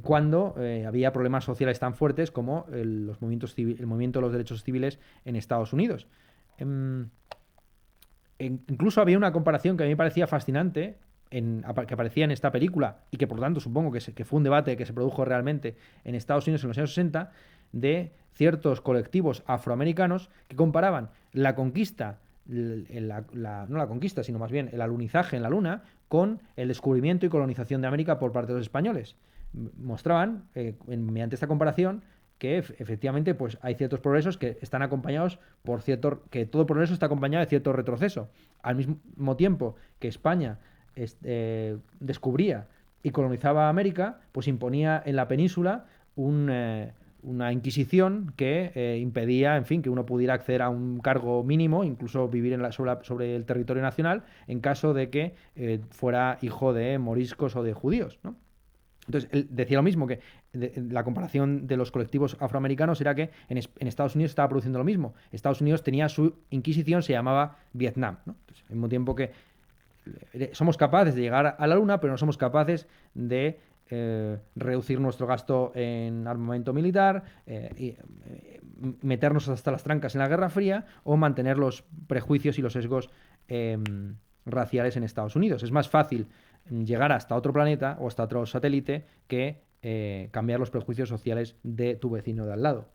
cuando había problemas sociales tan fuertes como el movimiento de los derechos civiles en Estados Unidos. Incluso había una comparación que a mí me parecía fascinante, que aparecía en esta película y que por lo tanto supongo que fue un debate que se produjo realmente en Estados Unidos en los años 60, de ciertos colectivos afroamericanos que comparaban la conquista, no la conquista, sino más bien el alunizaje en la Luna, con el descubrimiento y colonización de América por parte de los españoles. Mostraban, mediante esta comparación, que efectivamente pues, hay ciertos progresos que están acompañados que todo progreso está acompañado de cierto retroceso. Al mismo tiempo que España descubría y colonizaba América, pues imponía en la península una inquisición que impedía, en fin, que uno pudiera acceder a un cargo mínimo, incluso vivir sobre el territorio nacional, en caso de que fuera hijo de moriscos o de judíos, ¿no? Entonces, él decía lo mismo, que la comparación de los colectivos afroamericanos era que en Estados Unidos estaba produciendo lo mismo. Estados Unidos tenía su inquisición, se llamaba Vietnam, ¿no? Entonces, al mismo tiempo que somos capaces de llegar a la Luna, pero no somos capaces de reducir nuestro gasto en armamento militar, meternos hasta las trancas en la Guerra Fría o mantener los prejuicios y los sesgos raciales en Estados Unidos. Es más fácil llegar hasta otro planeta o hasta otro satélite que cambiar los prejuicios sociales de tu vecino de al lado.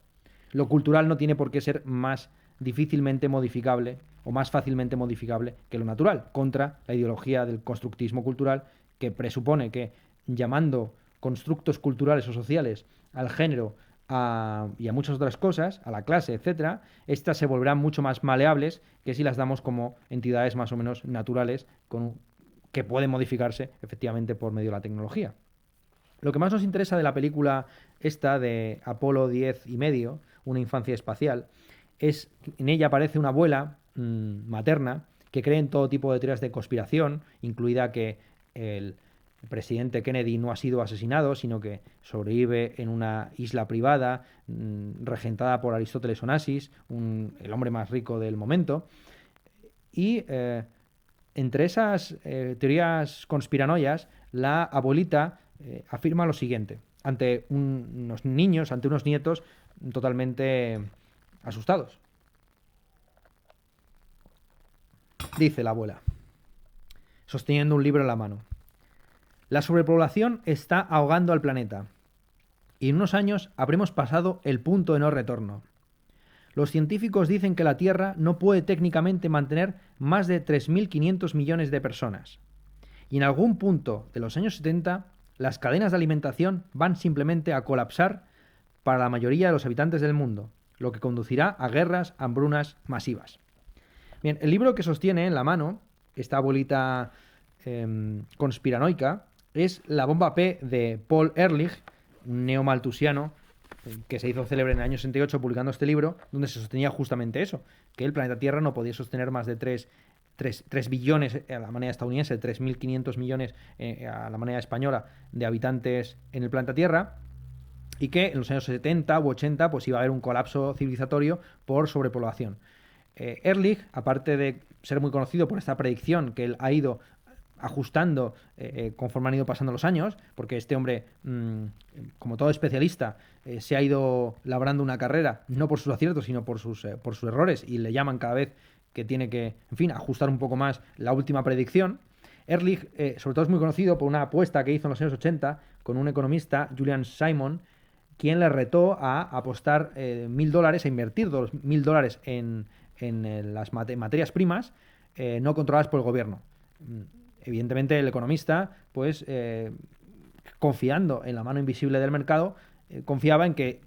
Lo cultural no tiene por qué ser más difícilmente modificable o más fácilmente modificable que lo natural, contra la ideología del constructivismo cultural, que presupone que llamando constructos culturales o sociales al género y a muchas otras cosas, a la clase, etcétera, estas se volverán mucho más maleables que si las damos como entidades más o menos naturales que pueden modificarse efectivamente por medio de la tecnología. Lo que más nos interesa de la película esta de Apolo 10 y medio, una infancia espacial, es en ella aparece una abuela materna que cree en todo tipo de teorías de conspiración, incluida que el presidente Kennedy no ha sido asesinado, sino que sobrevive en una isla privada regentada por Aristóteles Onassis, el hombre más rico del momento. Y entre esas teorías conspiranoias, la abuelita afirma lo siguiente, ante unos niños, ante unos nietos totalmente asustados. Dice la abuela, sosteniendo un libro en la mano: la sobrepoblación está ahogando al planeta y en unos años habremos pasado el punto de no retorno. Los científicos dicen que la Tierra no puede técnicamente mantener más de 3.500 millones de personas. Y en algún punto de los años 70, las cadenas de alimentación van simplemente a colapsar para la mayoría de los habitantes del mundo, lo que conducirá a guerras, hambrunas masivas. Bien, el libro que sostiene en la mano esta bolita conspiranoica es La bomba P de Paul Ehrlich, un neomalthusiano que se hizo célebre en el año 68 publicando este libro, donde se sostenía justamente eso, que el planeta Tierra no podía sostener más de 3 billones a la manera estadounidense, 3.500 millones a la manera española de habitantes en el planeta Tierra, y que en los años 70 u 80 pues iba a haber un colapso civilizatorio por sobrepoblación. Ehrlich, aparte de ser muy conocido por esta predicción que él ha ido ajustando conforme han ido pasando los años, porque este hombre, como todo especialista, se ha ido labrando una carrera, no por sus aciertos, sino por sus errores, y le llaman cada vez que tiene que, en fin, ajustar un poco más la última predicción. Ehrlich, sobre todo, es muy conocido por una apuesta que hizo en los años 80 con un economista, Julian Simon, quien le retó a apostar $1.000, a invertir $1.000 en las materias primas no controladas por el gobierno. Evidentemente, el economista, pues, confiando en la mano invisible del mercado, confiaba en que,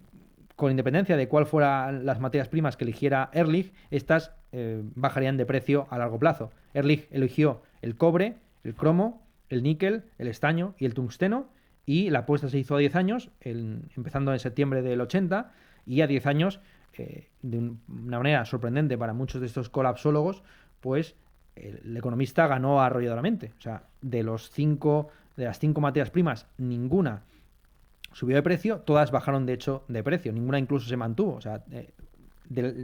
con independencia de cuál fueran las materias primas que eligiera Ehrlich, estas bajarían de precio a largo plazo. Ehrlich eligió el cobre, el cromo, el níquel, el estaño y el tungsteno, y la apuesta se hizo a 10 años, empezando en septiembre del 80, y a 10 años, de una manera sorprendente para muchos de estos colapsólogos, pues el economista ganó arrolladoramente. O sea, de las 5 materias primas, ninguna subió de precio, todas bajaron de hecho de precio, ninguna incluso se mantuvo. O sea,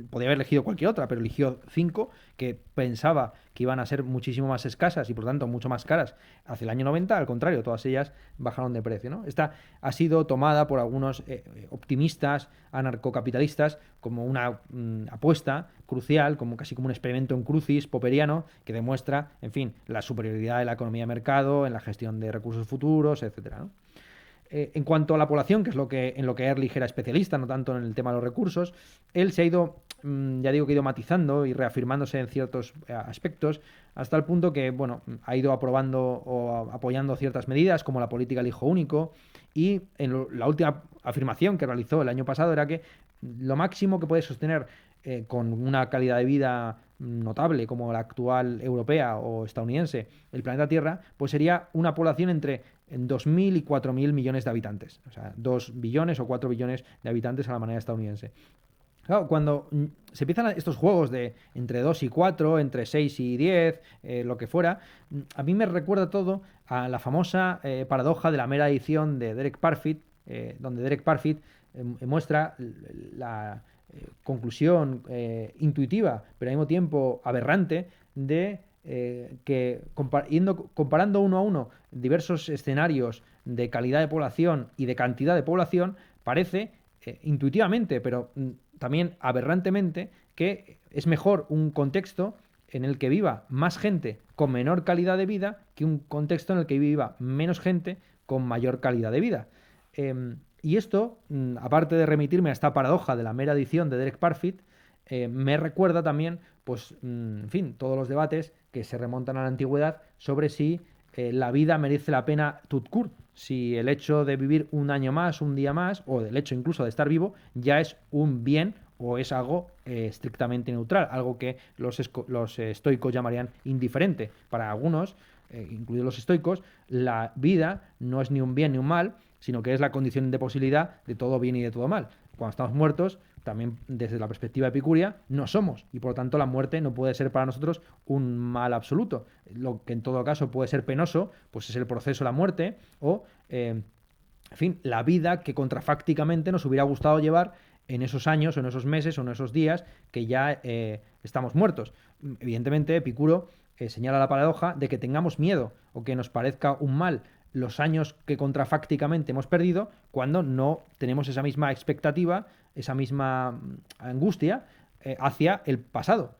podía haber elegido cualquier otra, pero eligió 5 que pensaba que iban a ser muchísimo más escasas y por tanto mucho más caras hacia el año 90. Al contrario, todas ellas bajaron de precio, ¿no? Esta ha sido tomada por algunos optimistas anarcocapitalistas como una apuesta crucial, como casi como un experimento en crucis popperiano que demuestra, en fin, la superioridad de la economía de mercado en la gestión de recursos futuros, etcétera, ¿no? En cuanto a la población, que es en lo que Ehrlich era especialista, no tanto en el tema de los recursos, él se ha ido, ya digo que ha ido matizando y reafirmándose en ciertos aspectos, hasta el punto que, bueno, ha ido aprobando o apoyando ciertas medidas, como la política del hijo único, y la última afirmación que realizó el año pasado era que lo máximo que puede sostener con una calidad de vida notable como la actual europea o estadounidense, el planeta Tierra, pues sería una población entre 2.000 y 4.000 millones de habitantes. O sea, 2 billones o 4 billones de habitantes a la manera estadounidense. Claro, cuando se empiezan estos juegos de entre 2 y 4, entre 6 y 10, lo que fuera, a mí me recuerda todo a la famosa paradoja de la mera edición de Derek Parfit, donde Derek Parfit muestra la conclusión intuitiva, pero al mismo tiempo aberrante, de que comparando uno a uno diversos escenarios de calidad de población y de cantidad de población, parece intuitivamente, pero también aberrantemente, que es mejor un contexto en el que viva más gente con menor calidad de vida que un contexto en el que viva menos gente con mayor calidad de vida. Y esto, aparte de remitirme a esta paradoja de la mera edición de Derek Parfit, me recuerda también, pues, en fin, todos los debates que se remontan a la antigüedad sobre si la vida merece la pena tout court, si el hecho de vivir un año más, un día más, o el hecho incluso de estar vivo, ya es un bien o es algo estrictamente neutral, algo que los estoicos llamarían indiferente. Para algunos, incluidos los estoicos, la vida no es ni un bien ni un mal, sino que es la condición de posibilidad de todo bien y de todo mal. Cuando estamos muertos, también desde la perspectiva epicúrea, no somos, y por lo tanto la muerte no puede ser para nosotros un mal absoluto. Lo que en todo caso puede ser penoso, pues es el proceso de la muerte o, en fin, la vida que contrafácticamente nos hubiera gustado llevar en esos años o en esos meses o en esos días que ya estamos muertos. Evidentemente, Epicuro señala la paradoja de que tengamos miedo o que nos parezca un mal los años que contrafácticamente hemos perdido cuando no tenemos esa misma expectativa, esa misma angustia hacia el pasado.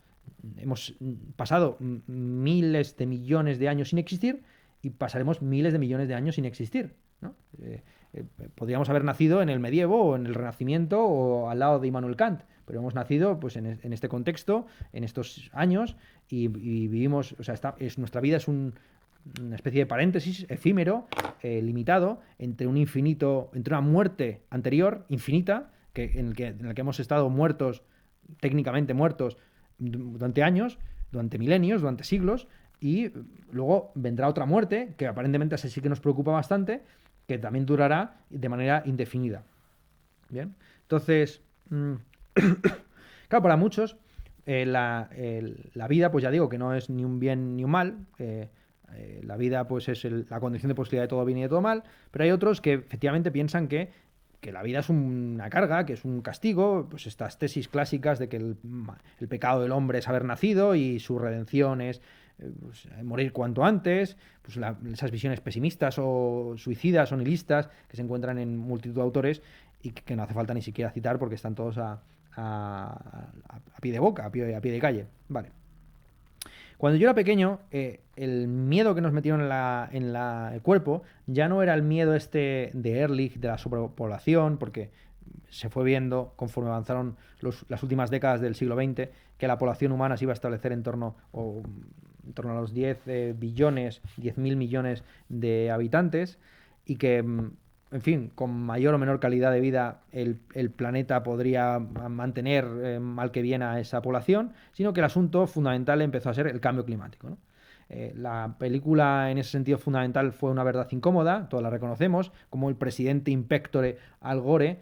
Hemos pasado miles de millones de años sin existir y pasaremos miles de millones de años sin existir, ¿no? Podríamos haber nacido en el medievo o en el Renacimiento o al lado de Immanuel Kant, pero hemos nacido pues en este contexto, en estos años y vivimos, o sea, nuestra vida es un una especie de paréntesis efímero, limitado, entre un infinito, entre una muerte anterior, infinita, en el que hemos estado muertos, técnicamente muertos, durante años, durante milenios, durante siglos, y luego vendrá otra muerte, que aparentemente esa sí que nos preocupa bastante, que también durará de manera indefinida. Bien, entonces, claro, para muchos la vida, pues ya digo que no es ni un bien ni un mal. La vida, pues es la condición de posibilidad de todo bien y de todo mal, pero hay otros que efectivamente piensan que la vida es una carga, que es un castigo, pues estas tesis clásicas de que el pecado del hombre es haber nacido y su redención es pues, morir cuanto antes, pues esas visiones pesimistas o suicidas o nihilistas que se encuentran en multitud de autores y que no hace falta ni siquiera citar porque están todos a pie de boca, a pie de calle. Vale. Cuando yo era pequeño, el miedo que nos metieron el cuerpo ya no era el miedo este de Ehrlich, de la sobrepoblación, porque se fue viendo conforme avanzaron las últimas décadas del siglo XX que la población humana se iba a establecer en torno a los 10 billones, 10.000 millones de habitantes y que en fin, con mayor o menor calidad de vida el planeta podría mantener mal que bien a esa población, sino que el asunto fundamental empezó a ser el cambio climático, ¿no? La película en ese sentido fundamental fue una verdad incómoda, todos la reconocemos, como el presidente impectore Al Gore,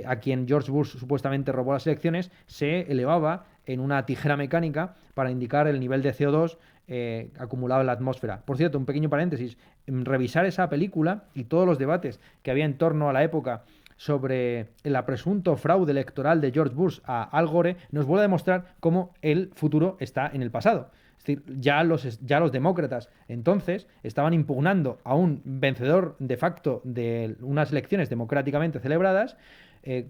a quien George Bush supuestamente robó las elecciones, se elevaba en una tijera mecánica para indicar el nivel de CO2 acumulado en la atmósfera. Por cierto, un pequeño paréntesis, revisar esa película y todos los debates que había en torno a la época sobre el presunto fraude electoral de George Bush a Al Gore nos vuelve a demostrar cómo el futuro está en el pasado. Es decir, ya los demócratas entonces estaban impugnando a un vencedor de facto de unas elecciones democráticamente celebradas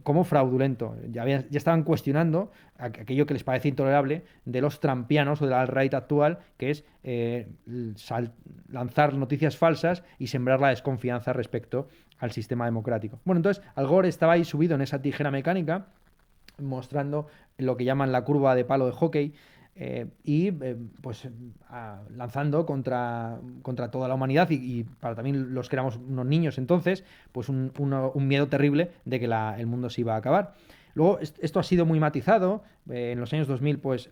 como fraudulento. Ya estaban cuestionando aquello que les parece intolerable de los trampianos o de la alt-right actual, que es lanzar noticias falsas y sembrar la desconfianza respecto al sistema democrático. Bueno, entonces Al Gore estaba ahí subido en esa tijera mecánica, mostrando lo que llaman la curva de palo de hockey, pues lanzando contra toda la humanidad y para también los que éramos unos niños entonces, pues un miedo terrible de que el mundo se iba a acabar. Luego, esto ha sido muy matizado. En los años 2000, pues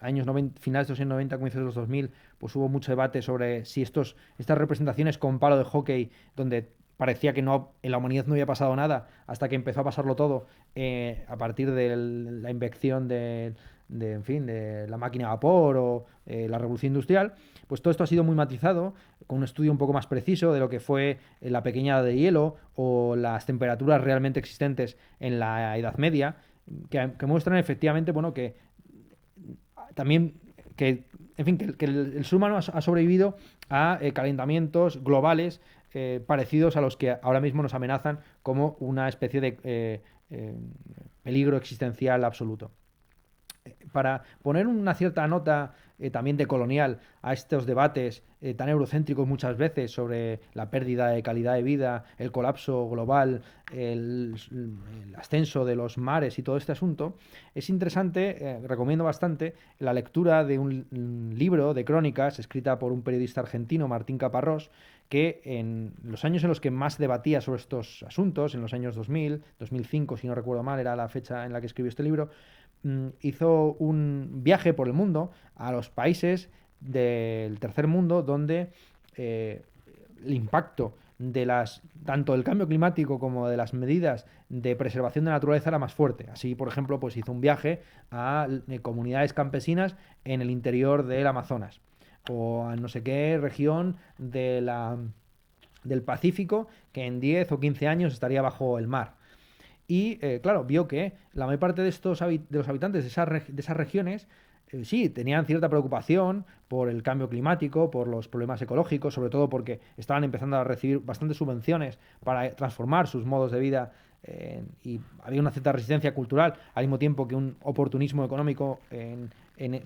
finales de los años 90, comienzos de los 2000, pues hubo mucho debate sobre si estas representaciones con palo de hockey, donde parecía que en la humanidad no había pasado nada, hasta que empezó a pasarlo todo a partir de la invención en fin, de la máquina a vapor o la revolución industrial, pues todo esto ha sido muy matizado, con un estudio un poco más preciso de lo que fue la pequeña edad de hielo o las temperaturas realmente existentes en la Edad Media, que muestran efectivamente, bueno, que también en fin, que el ser humano ha sobrevivido a calentamientos globales parecidos a los que ahora mismo nos amenazan como una especie de peligro existencial absoluto. Para poner una cierta nota también de colonial a estos debates tan eurocéntricos muchas veces sobre la pérdida de calidad de vida, el colapso global, el ascenso de los mares y todo este asunto, es interesante, recomiendo bastante, la lectura de un libro de crónicas escrita por un periodista argentino, Martín Caparrós, que en los años en los que más debatía sobre estos asuntos, en los años 2000, 2005, si no recuerdo mal, era la fecha en la que escribió este libro, hizo un viaje por el mundo a los países del tercer mundo donde el impacto de tanto del cambio climático como de las medidas de preservación de la naturaleza era más fuerte. Así, por ejemplo, pues hizo un viaje a comunidades campesinas en el interior del Amazonas o a no sé qué región del Pacífico que en 10 o 15 años estaría bajo el mar. Y claro, vio que la mayor parte de los habitantes de esas regiones sí tenían cierta preocupación por el cambio climático, por los problemas ecológicos, sobre todo porque estaban empezando a recibir bastantes subvenciones para transformar sus modos de vida y había una cierta resistencia cultural, al mismo tiempo que un oportunismo económico en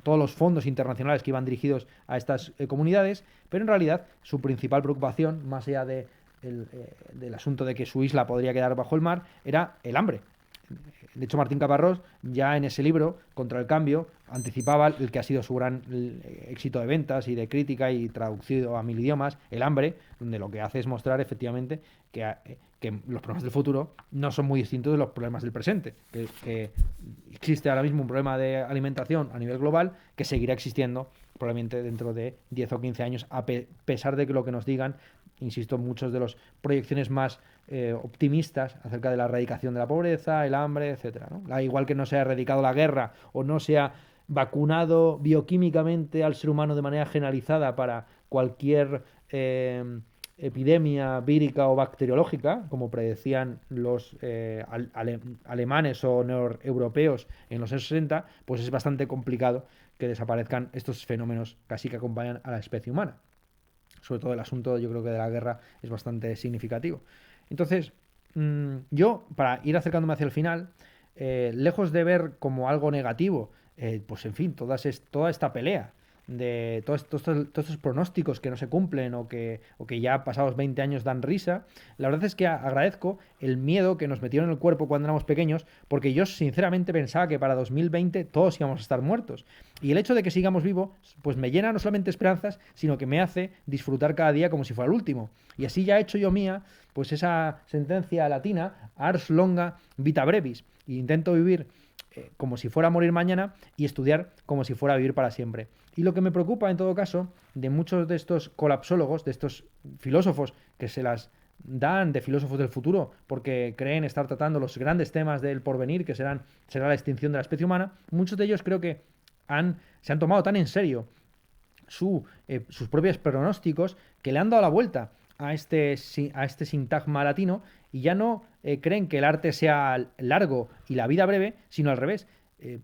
todos los fondos internacionales que iban dirigidos a estas comunidades, pero en realidad su principal preocupación, más allá del asunto de que su isla podría quedar bajo el mar, era el hambre. de hecho, Martín Caparrós ya en ese libro, Contra el Cambio, anticipaba el que ha sido su gran éxito de ventas y de crítica y traducido a 1000 idiomas, El hambre, donde lo que hace es mostrar efectivamente que los problemas del futuro no son muy distintos de los problemas del presente. Que existe ahora mismo un problema de alimentación a nivel global que seguirá existiendo probablemente dentro de 10 o 15 años, a pesar de que lo que nos digan, insisto, muchos de las proyecciones más optimistas acerca de la erradicación de la pobreza, el hambre, etcétera, ¿no? Igual que no se ha erradicado la guerra o no se ha vacunado bioquímicamente al ser humano de manera generalizada para cualquier epidemia vírica o bacteriológica, como predecían los alemanes o europeos en los años 60, pues es bastante complicado que desaparezcan estos fenómenos casi que acompañan a la especie humana. Sobre todo el asunto, yo creo que de la guerra es bastante significativo. Entonces, yo, para ir acercándome hacia el final, lejos de ver como algo negativo, pues en fin, toda esta pelea de todos estos pronósticos que no se cumplen o que ya pasados 20 años dan risa, la verdad es que agradezco el miedo que nos metieron en el cuerpo cuando éramos pequeños, porque yo sinceramente pensaba que para 2020 todos íbamos a estar muertos. Y el hecho de que sigamos vivos, pues me llena no solamente esperanzas, sino que me hace disfrutar cada día como si fuera el último. Y así ya he hecho yo mía, pues esa sentencia latina, ars longa vita brevis. Y intento vivir como si fuera a morir mañana y estudiar como si fuera a vivir para siempre. Y lo que me preocupa, en todo caso, de muchos de estos colapsólogos, de estos filósofos que se las dan de filósofos del futuro porque creen estar tratando los grandes temas del porvenir, que será la extinción de la especie humana, muchos de ellos creo que se han tomado tan en serio sus propios pronósticos que le han dado la vuelta a este sintagma latino y ya no creen que el arte sea largo y la vida breve, sino al revés.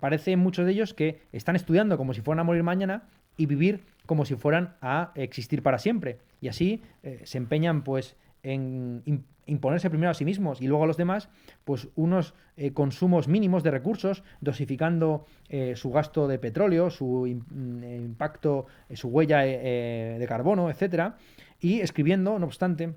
Parece muchos de ellos que están estudiando como si fueran a morir mañana y vivir como si fueran a existir para siempre. Y así se empeñan pues en imponerse primero a sí mismos y luego a los demás pues unos consumos mínimos de recursos, dosificando su gasto de petróleo, su impacto, su huella de carbono, etcétera, y escribiendo, no obstante,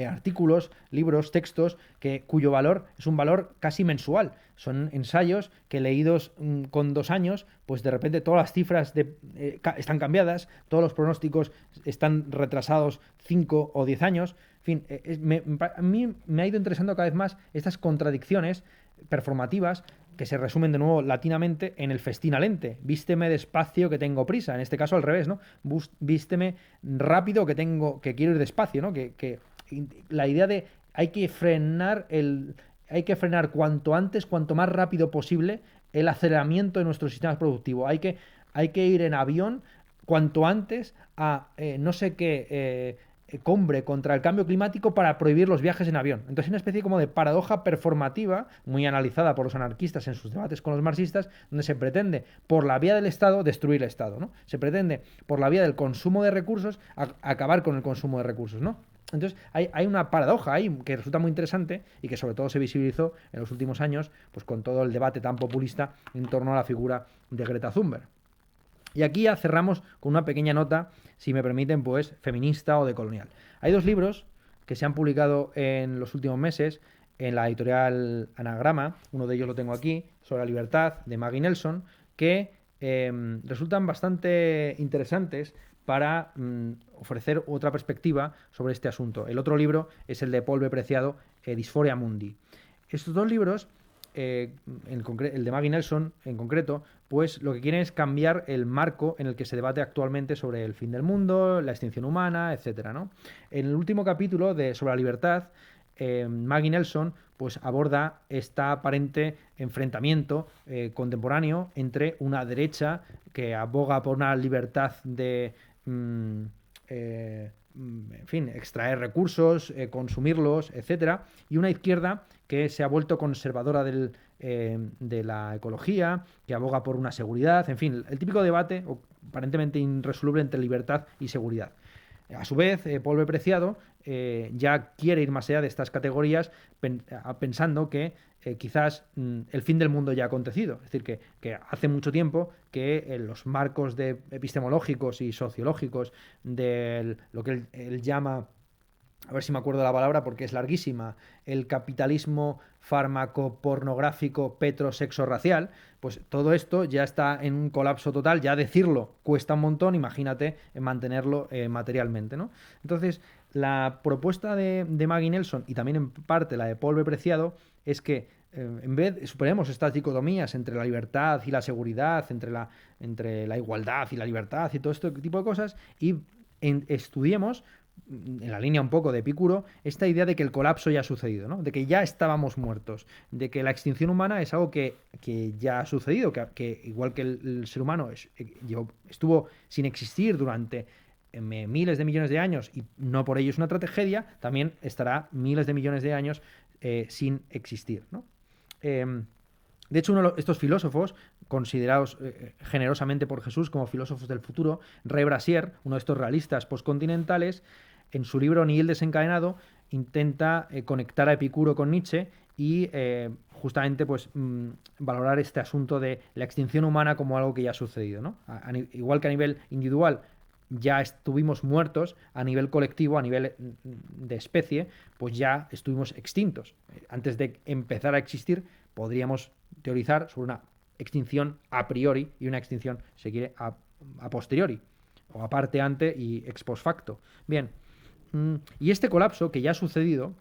artículos, libros, textos, cuyo valor es un valor casi mensual. Son ensayos que leídos con 2 años, pues de repente todas las cifras están cambiadas, todos los pronósticos están retrasados 5 o 10 años. En fin, a mí me ha ido interesando cada vez más estas contradicciones performativas que se resumen de nuevo latinamente en el festina lente. Vísteme despacio que tengo prisa. En este caso al revés, ¿no? Vísteme rápido que quiero ir despacio, ¿no? La idea de hay que frenar cuanto antes, cuanto más rápido posible el aceleramiento de nuestros sistemas productivos. Hay que ir en avión cuanto antes a no sé qué cumbre contra el cambio climático para prohibir los viajes en avión. Entonces, una especie como de paradoja performativa, muy analizada por los anarquistas en sus debates con los marxistas, donde se pretende, por la vía del Estado, destruir el Estado, ¿no? Se pretende, por la vía del consumo de recursos, acabar con el consumo de recursos, ¿no? Entonces hay una paradoja ahí que resulta muy interesante y que sobre todo se visibilizó en los últimos años pues con todo el debate tan populista en torno a la figura de Greta Thunberg. Y aquí ya cerramos con una pequeña nota, si me permiten, pues feminista o decolonial. Hay 2 libros que se han publicado en los últimos meses en la editorial Anagrama, uno de ellos lo tengo aquí, sobre la libertad, de Maggie Nelson, que resultan bastante interesantes para ofrecer otra perspectiva sobre este asunto. El otro libro es el de Paul B. Preciado, Dysphoria Mundi. Estos 2 libros, el de Maggie Nelson en concreto, pues lo que quieren es cambiar el marco en el que se debate actualmente sobre el fin del mundo, la extinción humana, etcétera, ¿no? En el último capítulo sobre la libertad, Maggie Nelson pues aborda este aparente enfrentamiento contemporáneo entre una derecha que aboga por una libertad de en fin, extraer recursos, consumirlos, etcétera, y una izquierda que se ha vuelto conservadora de la ecología, que aboga por una seguridad, en fin, el típico debate aparentemente irresoluble entre libertad y seguridad. A su vez, Paul B. Preciado ya quiere ir más allá de estas categorías pensando que quizás el fin del mundo ya ha acontecido. Es decir, que hace mucho tiempo que los marcos epistemológicos y sociológicos de lo que él llama, a ver si me acuerdo de la palabra porque es larguísima, el capitalismo fármaco-pornográfico petrosexo-racial, pues todo esto ya está en un colapso total, ya decirlo cuesta un montón, imagínate mantenerlo materialmente, ¿no? Entonces, la propuesta de Maggie Nelson y también en parte la de Paul B. Preciado es que en vez superemos estas dicotomías entre la libertad y la seguridad, entre la igualdad y la libertad y todo este tipo de cosas, y estudiemos en la línea un poco de Epicuro, esta idea de que el colapso ya ha sucedido, ¿no? De que ya estábamos muertos, de que la extinción humana es algo que ya ha sucedido, que igual que el ser humano estuvo sin existir durante miles de millones de años y no por ello es una tragedia, también estará miles de millones de años sin existir, ¿no? De hecho, uno de estos filósofos, considerados generosamente por Jesús como filósofos del futuro, Ray Brasier, uno de estos realistas postcontinentales, en su libro Nihil desencadenado, intenta conectar a Epicuro con Nietzsche y justamente pues valorar este asunto de la extinción humana como algo que ya ha sucedido, ¿no? Igual que a nivel individual ya estuvimos muertos, a nivel colectivo, a nivel de especie, pues ya estuvimos extintos. Antes de empezar a existir, podríamos teorizar sobre una extinción a priori y una extinción, si se quiere, a posteriori, o aparte ante y ex post facto. Bien, y este colapso que ya ha sucedido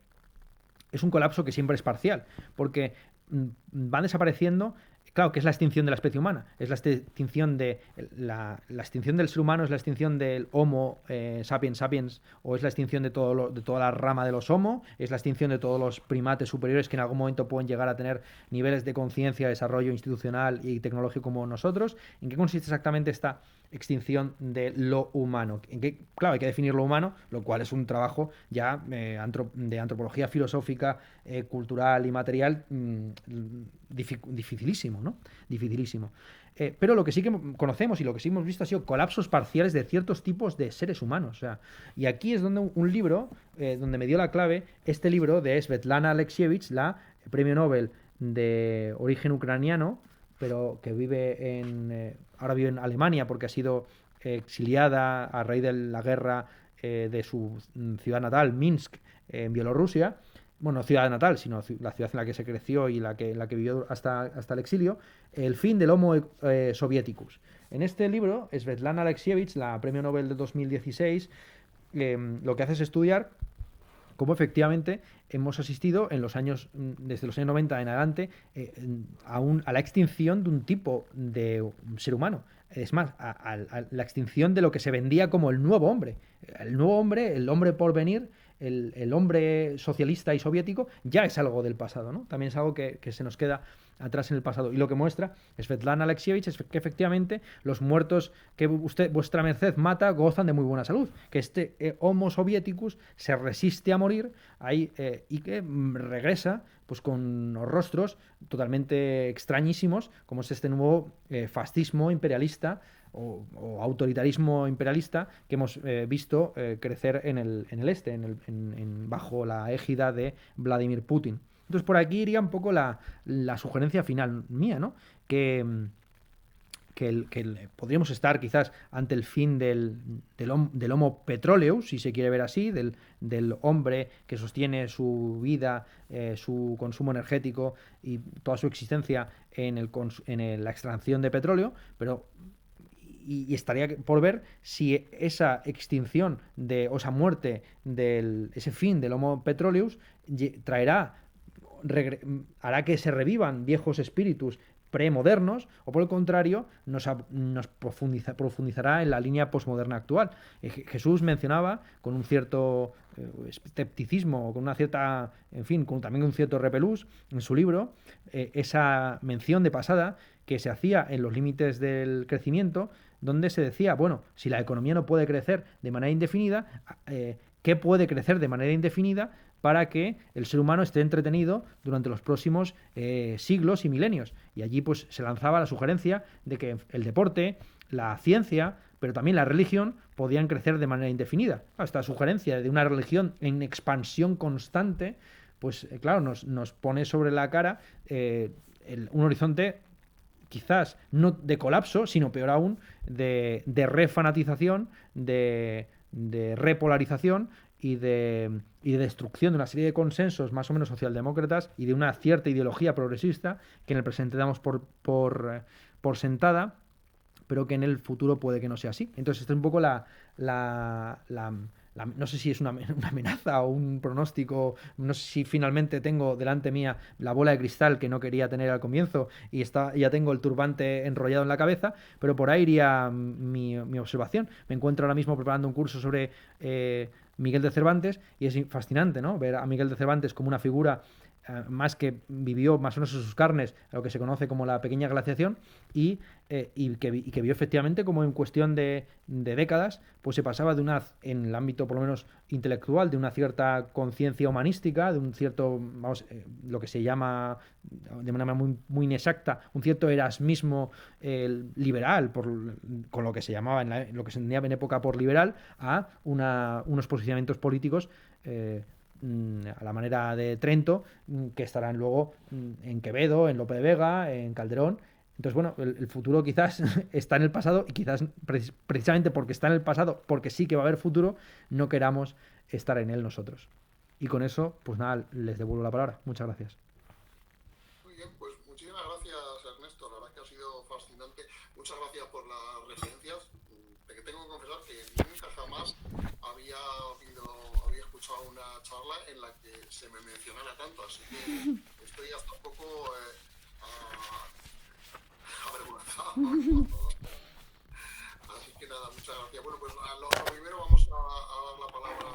es un colapso que siempre es parcial, porque van desapareciendo. Claro, que es la extinción de la especie humana, es la extinción de la extinción del ser humano, es la extinción del Homo sapiens sapiens, o es la extinción de de toda la rama de los Homo, es la extinción de todos los primates superiores que en algún momento pueden llegar a tener niveles de conciencia, desarrollo institucional y tecnológico como nosotros. ¿En qué consiste exactamente esta extinción de lo humano? Claro, hay que definir lo humano, lo cual es un trabajo ya de antropología filosófica, cultural y material dificilísimo, ¿no? Dificilísimo. Pero lo que sí que conocemos y lo que sí hemos visto ha sido colapsos parciales de ciertos tipos de seres humanos. O sea, y aquí es donde un libro, donde me dio la clave, este libro de Svetlana Alexievich, la premio Nobel de origen ucraniano, pero que ahora vive en Alemania porque ha sido exiliada a raíz de la guerra de su ciudad natal, Minsk, en Bielorrusia. Bueno, no ciudad natal, sino la ciudad en la que se creció y la que vivió hasta el exilio, El fin del Homo Sovieticus. En este libro, Svetlana Alexievich, la premio Nobel de 2016, lo que hace es estudiar cómo efectivamente hemos asistido desde los años 90 en adelante, a la extinción de un tipo de ser humano. Es más, a la extinción de lo que se vendía como el nuevo hombre. El nuevo hombre, el hombre por venir, el hombre socialista y soviético, ya es algo del pasado, ¿no? También es algo que se nos queda atrás en el pasado. Y lo que muestra Svetlana Alexievich es que efectivamente los muertos que vuestra merced mata gozan de muy buena salud, que este Homo Sovieticus se resiste a morir ahí, y que regresa pues con los rostros totalmente extrañísimos, como es este nuevo fascismo imperialista o autoritarismo imperialista que hemos visto crecer en el este, bajo la égida de Vladimir Putin. Entonces por aquí iría un poco la sugerencia final mía, ¿no? Que podríamos estar quizás ante el fin del Homo petroleus, si se quiere ver así, del hombre que sostiene su vida, su consumo energético y toda su existencia en la extracción de petróleo, pero y estaría por ver si esa extinción o esa muerte ese fin del Homo petroleus hará que se revivan viejos espíritus premodernos, o por el contrario, nos profundizará en la línea posmoderna actual. Jesús mencionaba con un cierto escepticismo, con una cierta, en fin, también un cierto repelús en su libro, esa mención de pasada que se hacía en los límites del crecimiento, donde se decía, bueno, si la economía no puede crecer de manera indefinida, ¿qué puede crecer de manera indefinida para que el ser humano esté entretenido durante los próximos siglos y milenios? Y allí pues se lanzaba la sugerencia de que el deporte, la ciencia, pero también la religión podían crecer de manera indefinida. Esta sugerencia de una religión en expansión constante, pues claro, nos pone sobre la cara un horizonte quizás no de colapso, sino peor aún, de refanatización, de repolarización y de destrucción de una serie de consensos más o menos socialdemócratas y de una cierta ideología progresista que en el presente damos por sentada, pero que en el futuro puede que no sea así. Entonces, esta es un poco no sé si es una amenaza o un pronóstico, no sé si finalmente tengo delante mía la bola de cristal que no quería tener al comienzo y ya tengo el turbante enrollado en la cabeza, pero por ahí iría mi observación. Me encuentro ahora mismo preparando un curso sobre Miguel de Cervantes y es fascinante, ¿no? Ver a Miguel de Cervantes como una figura más que vivió más o menos en sus carnes lo que se conoce como la pequeña glaciación y que vio efectivamente como en cuestión de décadas pues se pasaba en el ámbito por lo menos intelectual, de una cierta conciencia humanística, de un cierto, vamos, lo que se llama de una manera muy, muy inexacta, un cierto erasmismo liberal, con lo que se llamaba, lo que se entendía en época por liberal, a unos posicionamientos políticos a la manera de Trento, que estarán luego en Quevedo, en Lope de Vega, en Calderón. Entonces, bueno, el futuro quizás está en el pasado y quizás precisamente porque está en el pasado, porque sí que va a haber futuro, no queramos estar en él nosotros. Y con eso, pues nada, les devuelvo la palabra. Muchas gracias.
Muy bien, pues muchísimas gracias, Ernesto. La verdad que ha sido fascinante. Muchas gracias por las referencias. Que tengo que confesar que nunca jamás había escuchado una charla en la que se me mencionara tanto, así que estoy hasta un poco avergonzado. Así que nada, muchas gracias. Bueno, pues lo primero vamos a dar la palabra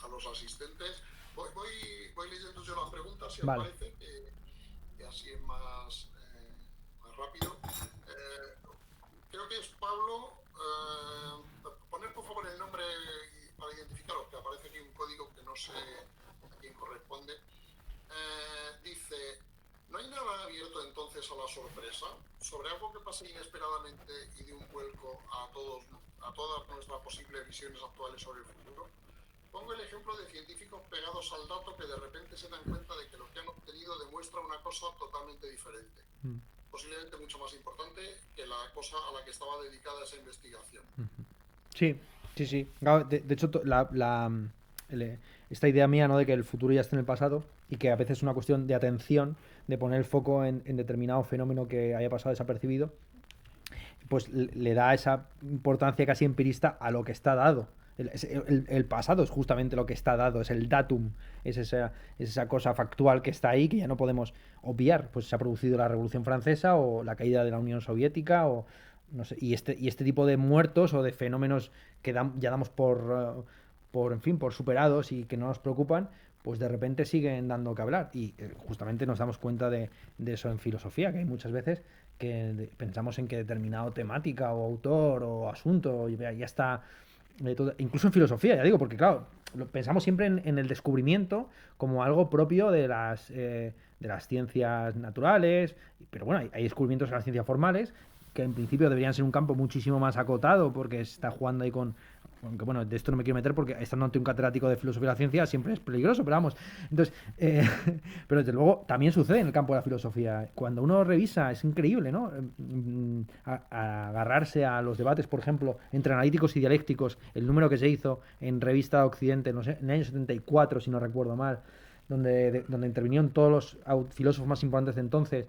a los asistentes. Voy leyendo yo las preguntas, si os
Vale.
parece, que así es más rápido. Creo que es Pablo. Poner por favor el nombre para identificaros, que aparece aquí un código que no sé a quién corresponde. Dice: ¿no hay nada abierto entonces a la sorpresa? Sobre algo que pase inesperadamente y de un vuelco a todas nuestras posibles visiones actuales sobre el futuro. Pongo el ejemplo de científicos pegados al dato que de repente se dan cuenta de que lo que han obtenido demuestra una cosa totalmente diferente. Posiblemente mucho más importante que la cosa a la que estaba dedicada esa investigación.
Sí, sí, sí. De hecho, esta idea mía, ¿no?, de que el futuro ya está en el pasado y que a veces es una cuestión de atención, de poner el foco en determinado fenómeno que haya pasado desapercibido, pues le da esa importancia casi empirista a lo que está dado. El pasado es justamente lo que está dado, es el datum, es esa cosa factual que está ahí que ya no podemos obviar. Pues se ha producido la Revolución Francesa o la caída de la Unión Soviética o no sé, y este tipo de muertos o de fenómenos que ya damos en fin, por superados y que no nos preocupan, pues de repente siguen dando que hablar. Y justamente nos damos cuenta de eso en filosofía, que hay muchas veces que pensamos en que determinado temática o autor o asunto ya está incluso en filosofía, ya digo, porque claro, pensamos siempre en el descubrimiento como algo propio de las ciencias naturales, pero bueno, hay descubrimientos en las ciencias formales que en principio deberían ser un campo muchísimo más acotado porque está jugando ahí aunque bueno, de esto no me quiero meter porque estando ante un catedrático de filosofía de la ciencia siempre es peligroso, pero vamos. Entonces, pero desde luego también sucede en el campo de la filosofía. Cuando uno revisa, es increíble, ¿no? Agarrarse a los debates, por ejemplo, entre analíticos y dialécticos, el número que se hizo en Revista Occidente, no sé, en el año 74, si no recuerdo mal, donde intervinieron todos los filósofos más importantes de entonces,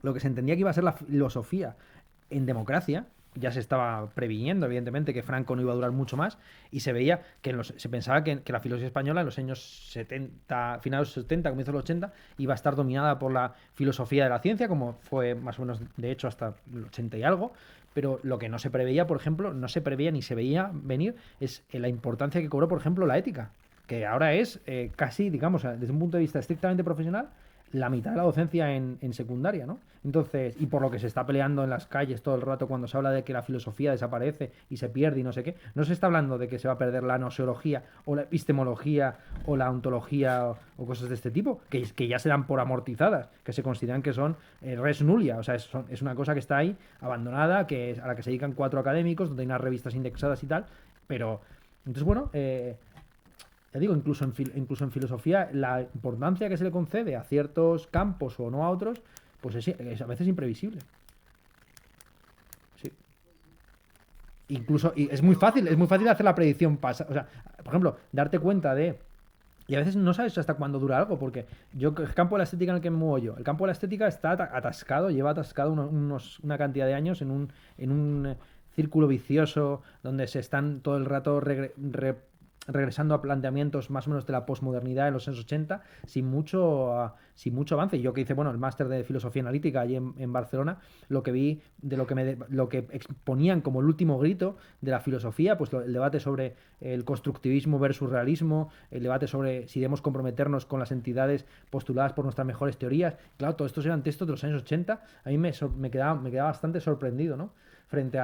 lo que se entendía que iba a ser la filosofía en democracia, ya se estaba previniendo, evidentemente, que Franco no iba a durar mucho más, y se veía que se pensaba que la filosofía española en los años 70, finales de los 70, comienzos de los 80, iba a estar dominada por la filosofía de la ciencia, como fue más o menos, de hecho, hasta el 80 y algo, pero lo que no se preveía, por ejemplo, no se preveía ni se veía venir, es la importancia que cobró, por ejemplo, la ética, que ahora es casi, digamos, desde un punto de vista estrictamente profesional, la mitad de la docencia en secundaria, ¿no? Entonces, y por lo que se está peleando en las calles todo el rato cuando se habla de que la filosofía desaparece y se pierde y no sé qué, no se está hablando de que se va a perder la noseología o la epistemología o la ontología o cosas de este tipo, que ya se dan por amortizadas, que se consideran que son res nullia, o sea, es una cosa que está ahí abandonada, a la que se dedican 4 académicos, donde hay unas revistas indexadas y tal, pero, entonces, bueno, ya digo, incluso en filosofía, la importancia que se le concede a ciertos campos o no a otros, pues es a veces imprevisible. Sí. incluso, y es muy fácil hacer la predicción o sea, por ejemplo, darte cuenta de y a veces no sabes hasta cuándo dura algo, porque yo, el campo de la estética en el que me muevo yo, el campo de la estética está atascado, lleva atascado una cantidad de años en un círculo vicioso donde se están todo el rato regresando a planteamientos más o menos de la posmodernidad en los años 80 sin mucho avance. Yo que hice, bueno, el máster de filosofía analítica allí en Barcelona, lo que vi de lo que exponían como el último grito de la filosofía, pues el debate sobre el constructivismo versus realismo, el debate sobre si debemos comprometernos con las entidades postuladas por nuestras mejores teorías. Claro, todos estos eran textos de los años 80. A mí me quedaba bastante sorprendido, ¿no? Frente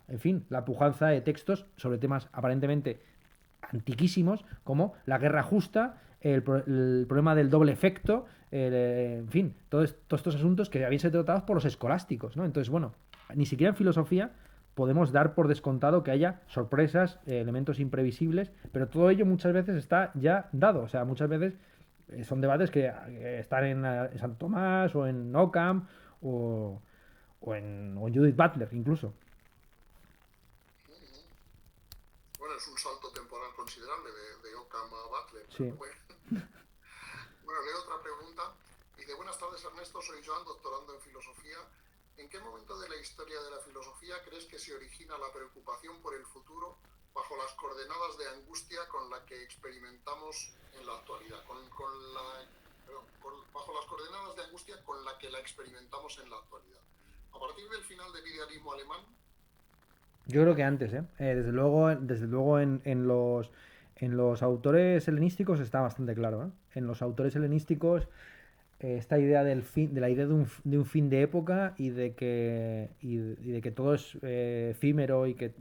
en fin, la pujanza de textos sobre temas aparentemente antiquísimos como la guerra justa, el problema del doble efecto, en fin, todos estos asuntos que habían sido tratados por los escolásticos, ¿no? Entonces, bueno, ni siquiera en filosofía podemos dar por descontado que haya sorpresas, elementos imprevisibles, pero todo ello muchas veces está ya dado, o sea, muchas veces son debates que están en Santo Tomás o en Occam o en Judith Butler incluso.
Bueno, es un salto temporal considerable de Occam a Butler,
Sí.
pero bueno. Bueno, leo otra pregunta. Dice, buenas tardes Ernesto, soy Joan, doctorando en filosofía. ¿En qué momento de la historia de la filosofía crees que se origina la preocupación por el futuro bajo las coordenadas de angustia con la que experimentamos en la actualidad? Bajo las coordenadas de angustia con la que la experimentamos en la actualidad. A partir del final del idealismo alemán.
Yo creo que antes, ¿eh? Desde luego en los autores helenísticos está bastante claro, ¿eh? En los autores helenísticos esta idea de la idea de un fin de época y de que todo es efímero y que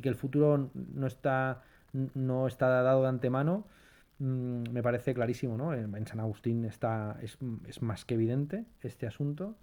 el futuro no está dado de antemano, me parece clarísimo, ¿no? En San Agustín es más que evidente este asunto.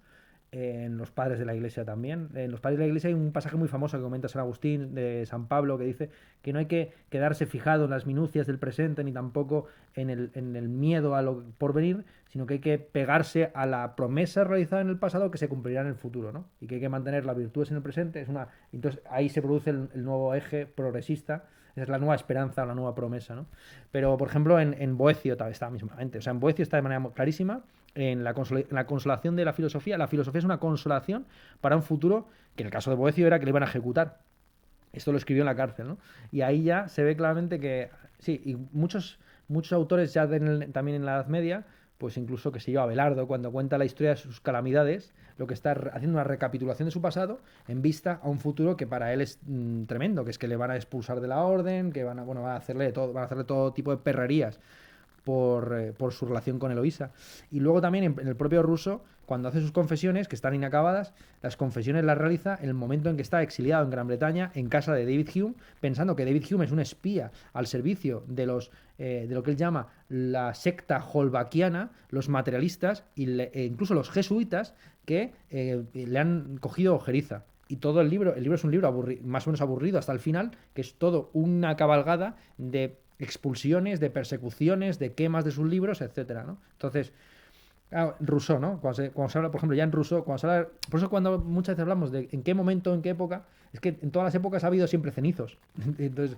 En los padres de la iglesia también. En los padres de la iglesia hay un pasaje muy famoso que comenta San Agustín de San Pablo que dice que no hay que quedarse fijado en las minucias del presente ni tampoco en el miedo a lo por venir, sino que hay que pegarse a la promesa realizada en el pasado que se cumplirá en el futuro, ¿no? Y que hay que mantener las virtudes en el presente. Entonces ahí se produce el nuevo eje progresista. Esa es la nueva esperanza, la nueva promesa, ¿no? Pero, por ejemplo, en Boecio está mismamente. O sea, en Boecio está de manera clarísima en la consolación de la filosofía. La filosofía es una consolación para un futuro que en el caso de Boecio era que le iban a ejecutar. Esto lo escribió en la cárcel, ¿no? Y ahí ya se ve claramente que, sí, y muchos autores ya también en la Edad Media, pues incluso que se yo, Abelardo, cuando cuenta la historia de sus calamidades, lo que está haciendo una recapitulación de su pasado en vista a un futuro que para él es tremendo, que es que le van a expulsar de la orden, que van a hacerle todo tipo de perrerías por su relación con Eloísa. Y luego también en el propio Rousseau, cuando hace sus confesiones, que están inacabadas, las confesiones las realiza en el momento en que está exiliado en Gran Bretaña, en casa de David Hume, pensando que David Hume es un espía al servicio de lo que él llama la secta holbeckiana, los materialistas e incluso los jesuitas que le han cogido ojeriza. Y todo el libro es un libro más o menos aburrido hasta el final, que es todo una cabalgada de expulsiones, de persecuciones, de quemas de sus libros, etcétera, ¿no? Entonces, claro, Rousseau, ¿no? Cuando se habla, por ejemplo, ya en Rousseau, por eso cuando muchas veces hablamos de en qué momento, en qué época, es que en todas las épocas ha habido siempre cenizos. Entonces,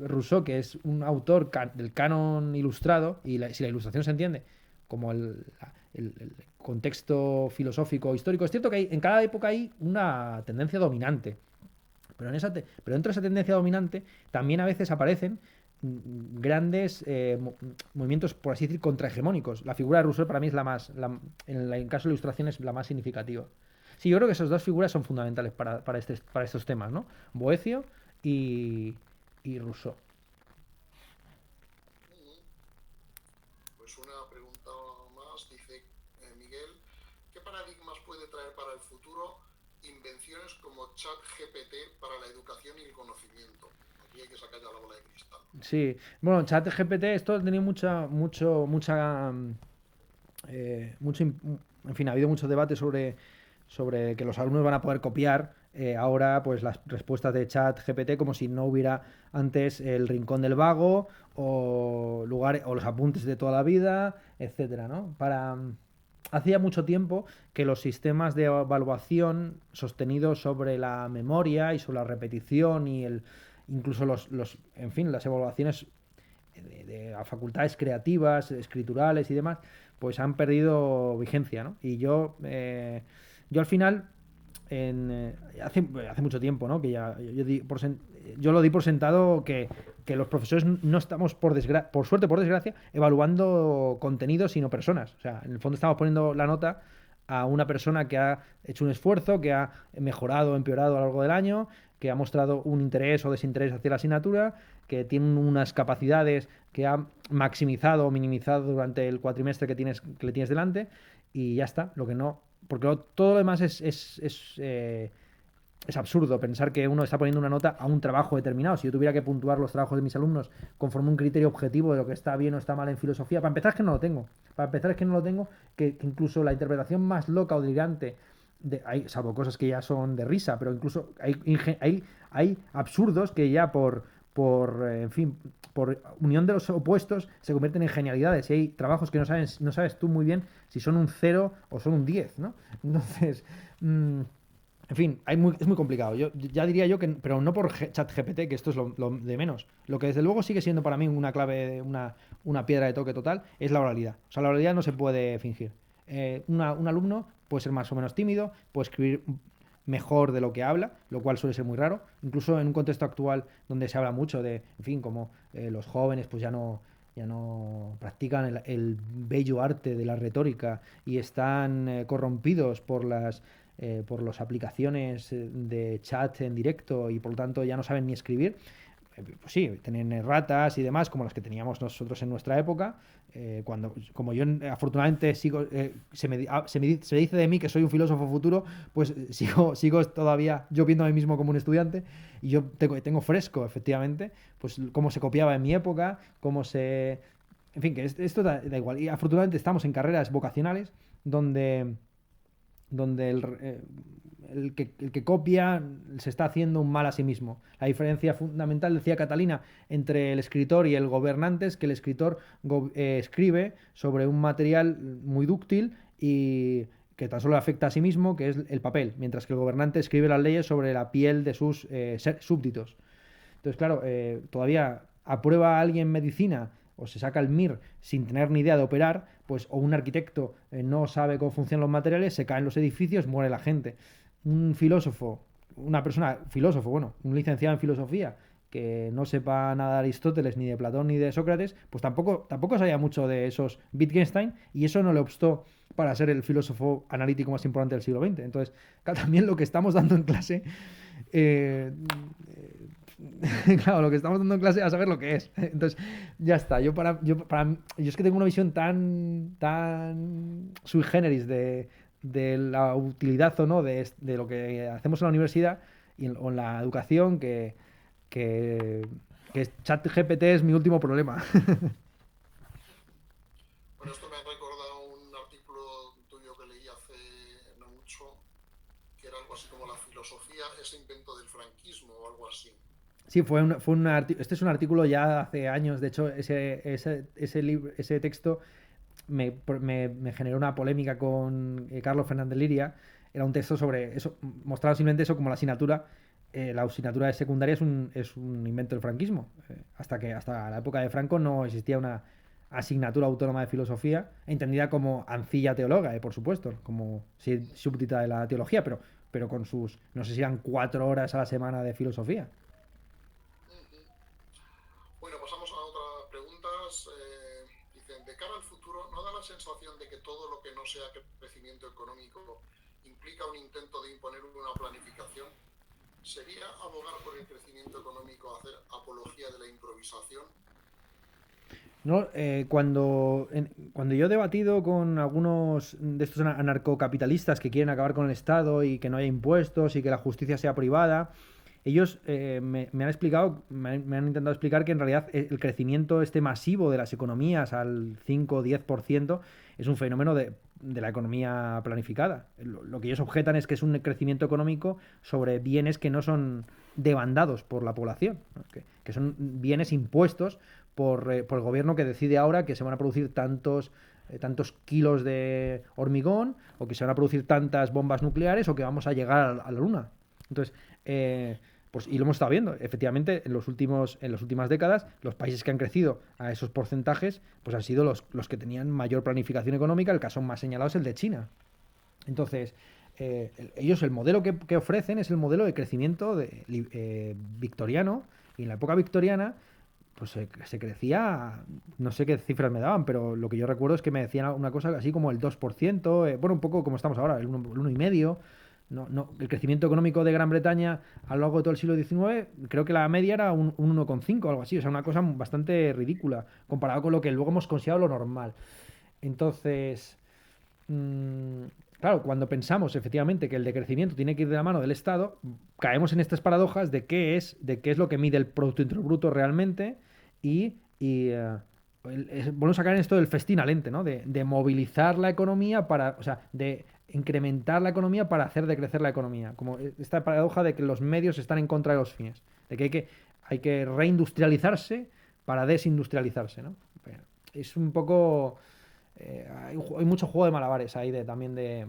Rousseau, que es un autor del canon ilustrado, y si la ilustración se entiende como el contexto filosófico histórico, es cierto que en cada época hay una tendencia dominante, pero dentro de esa tendencia dominante también a veces aparecen grandes movimientos, por así decir, contrahegemónicos. La figura de Rousseau para mí es en el caso de la ilustración es la más significativa. Sí, yo creo que esas dos figuras son fundamentales para estos temas, ¿no? Boecio y Rousseau.
Pues una pregunta más, dice Miguel, ¿qué paradigmas puede traer para el futuro invenciones como ChatGPT para la educación y el conocimiento? Aquí hay que sacar ya la bola de cristal.
Sí, bueno, ChatGPT, esto ha tenido en fin, ha habido mucho debate sobre que los alumnos van a poder copiar ahora pues las respuestas de ChatGPT como si no hubiera antes el rincón del vago o los apuntes de toda la vida, etcétera, ¿no? hacía mucho tiempo que los sistemas de evaluación sostenidos sobre la memoria y sobre la repetición y incluso en fin, las evaluaciones de facultades creativas, escriturales y demás, pues han perdido vigencia, ¿no? Y yo al final, hace mucho tiempo, ¿no? Que yo lo di por sentado que los profesores no estamos, por suerte, por desgracia, evaluando contenidos, sino personas. O sea, en el fondo estamos poniendo la nota a una persona que ha hecho un esfuerzo, que ha mejorado o empeorado a lo largo del año, que ha mostrado un interés o desinterés hacia la asignatura, que tiene unas capacidades que ha maximizado o minimizado durante el cuatrimestre que le tienes delante, y ya está. Lo que no. Porque todo lo demás es absurdo pensar que uno está poniendo una nota a un trabajo determinado. Si yo tuviera que puntuar los trabajos de mis alumnos conforme un criterio objetivo de lo que está bien o está mal en filosofía, para empezar es que no lo tengo. Para empezar es que no lo tengo, que incluso la interpretación más loca o delirante, salvo cosas que ya son de risa, pero incluso hay absurdos que ya en fin, por unión de los opuestos se convierten en genialidades, y hay trabajos que no sabes tú muy bien si son un 0 o son un 10, ¿no? Entonces, en fin, es muy complicado. Yo ya diría yo que, pero no por ChatGPT, que esto es lo de menos. Lo que desde luego sigue siendo para mí una clave, una piedra de toque total, es la oralidad. O sea, la oralidad no se puede fingir. Un alumno puede ser más o menos tímido, puede escribir mejor de lo que habla, lo cual suele ser muy raro. Incluso en un contexto actual donde se habla mucho de, en fin, como los jóvenes pues ya no practican el bello arte de la retórica y están corrompidos por las aplicaciones de chat en directo, y por lo tanto ya no saben ni escribir. Pues sí, tienen erratas y demás como las que teníamos nosotros en nuestra época. Como yo afortunadamente sigo, se dice de mí que soy un filósofo futuro, pues sigo todavía yo viendo a mí mismo como un estudiante, y yo tengo fresco, efectivamente, pues cómo se copiaba en mi época, en fin, que esto da igual. Y afortunadamente estamos en carreras vocacionales donde el que copia se está haciendo un mal a sí mismo. La diferencia fundamental, decía Catalina, entre el escritor y el gobernante es que el escritor escribe sobre un material muy dúctil y que tan solo afecta a sí mismo, que es el papel, mientras que el gobernante escribe las leyes sobre la piel de sus súbditos. Entonces, claro, todavía aprueba a alguien medicina o se saca el MIR sin tener ni idea de operar, pues, o un arquitecto no sabe cómo funcionan los materiales, se caen los edificios, muere la gente. Un filósofo, bueno, un licenciado en filosofía que no sepa nada de Aristóteles, ni de Platón, ni de Sócrates, pues tampoco sabía mucho de esos Wittgenstein, y eso no le obstó para ser el filósofo analítico más importante del siglo XX. Entonces, claro, también lo que estamos dando en clase eh, claro, lo que estamos dando en clase a saber lo que es. Entonces, ya está. Yo es que tengo una visión tan sui generis de la utilidad o no de lo que hacemos en la universidad o en la educación, que, que ChatGPT es mi último problema.
Bueno, esto me ha recordado un artículo tuyo que leí hace no mucho, que era algo así como la filosofía es invento del franquismo o algo así.
Sí, este es un artículo ya hace años. De hecho, ese texto me generó una polémica con Carlos Fernández Liria. Era un texto sobre eso, mostraba simplemente eso como la asignatura de secundaria es un invento del franquismo. Hasta la época de Franco no existía una asignatura autónoma de filosofía, entendida como ancilla teóloga, por supuesto, como súbdita de la teología, pero con no sé si eran 4 horas a la semana de filosofía.
Bueno, pasamos a otras preguntas. Dicen, de cara al futuro, ¿no da la sensación de que todo lo que no sea crecimiento económico implica un intento de imponer una planificación? ¿Sería abogar por el crecimiento económico hacer apología de la improvisación?
No, cuando yo he debatido con algunos de estos anarcocapitalistas que quieren acabar con el Estado y que no haya impuestos y que la justicia sea privada, ellos me han explicado, me han intentado explicar que en realidad el crecimiento este masivo de las economías al 5 o 10% es un fenómeno de la economía planificada. Lo que ellos objetan es que es un crecimiento económico sobre bienes que no son demandados por la población, ¿no? Que son bienes impuestos por el gobierno, que decide ahora que se van a producir tantos tantos kilos de hormigón, o que se van a producir tantas bombas nucleares, o que vamos a llegar a la Luna. Entonces, pues, y lo hemos estado viendo, efectivamente, en las últimas décadas, los países que han crecido a esos porcentajes, pues han sido los que tenían mayor planificación económica. El caso más señalado es el de China. Entonces, ellos el modelo que ofrecen es el modelo de crecimiento victoriano, y en la época victoriana pues se crecía, no sé qué cifras me daban, pero lo que yo recuerdo es que me decían una cosa así como el 2%, bueno, un poco como estamos ahora, el 1,5%. No, no, el crecimiento económico de Gran Bretaña a lo largo de todo el siglo XIX, creo que la media era un 1,5 o algo así, o sea, una cosa bastante ridícula comparado con lo que luego hemos considerado lo normal. Entonces, mm, claro, cuando pensamos efectivamente que el decrecimiento tiene que ir de la mano del Estado, caemos en estas paradojas de qué es lo que mide el Producto Interior Bruto realmente, y volvemos a caer en esto del festín al ente, ¿no? De movilizar la economía para, o sea, de incrementar la economía para hacer decrecer la economía. Como esta paradoja de que los medios están en contra de los fines, de que hay que reindustrializarse para desindustrializarse, ¿no? Bueno, es un poco hay mucho juego de malabares ahí también de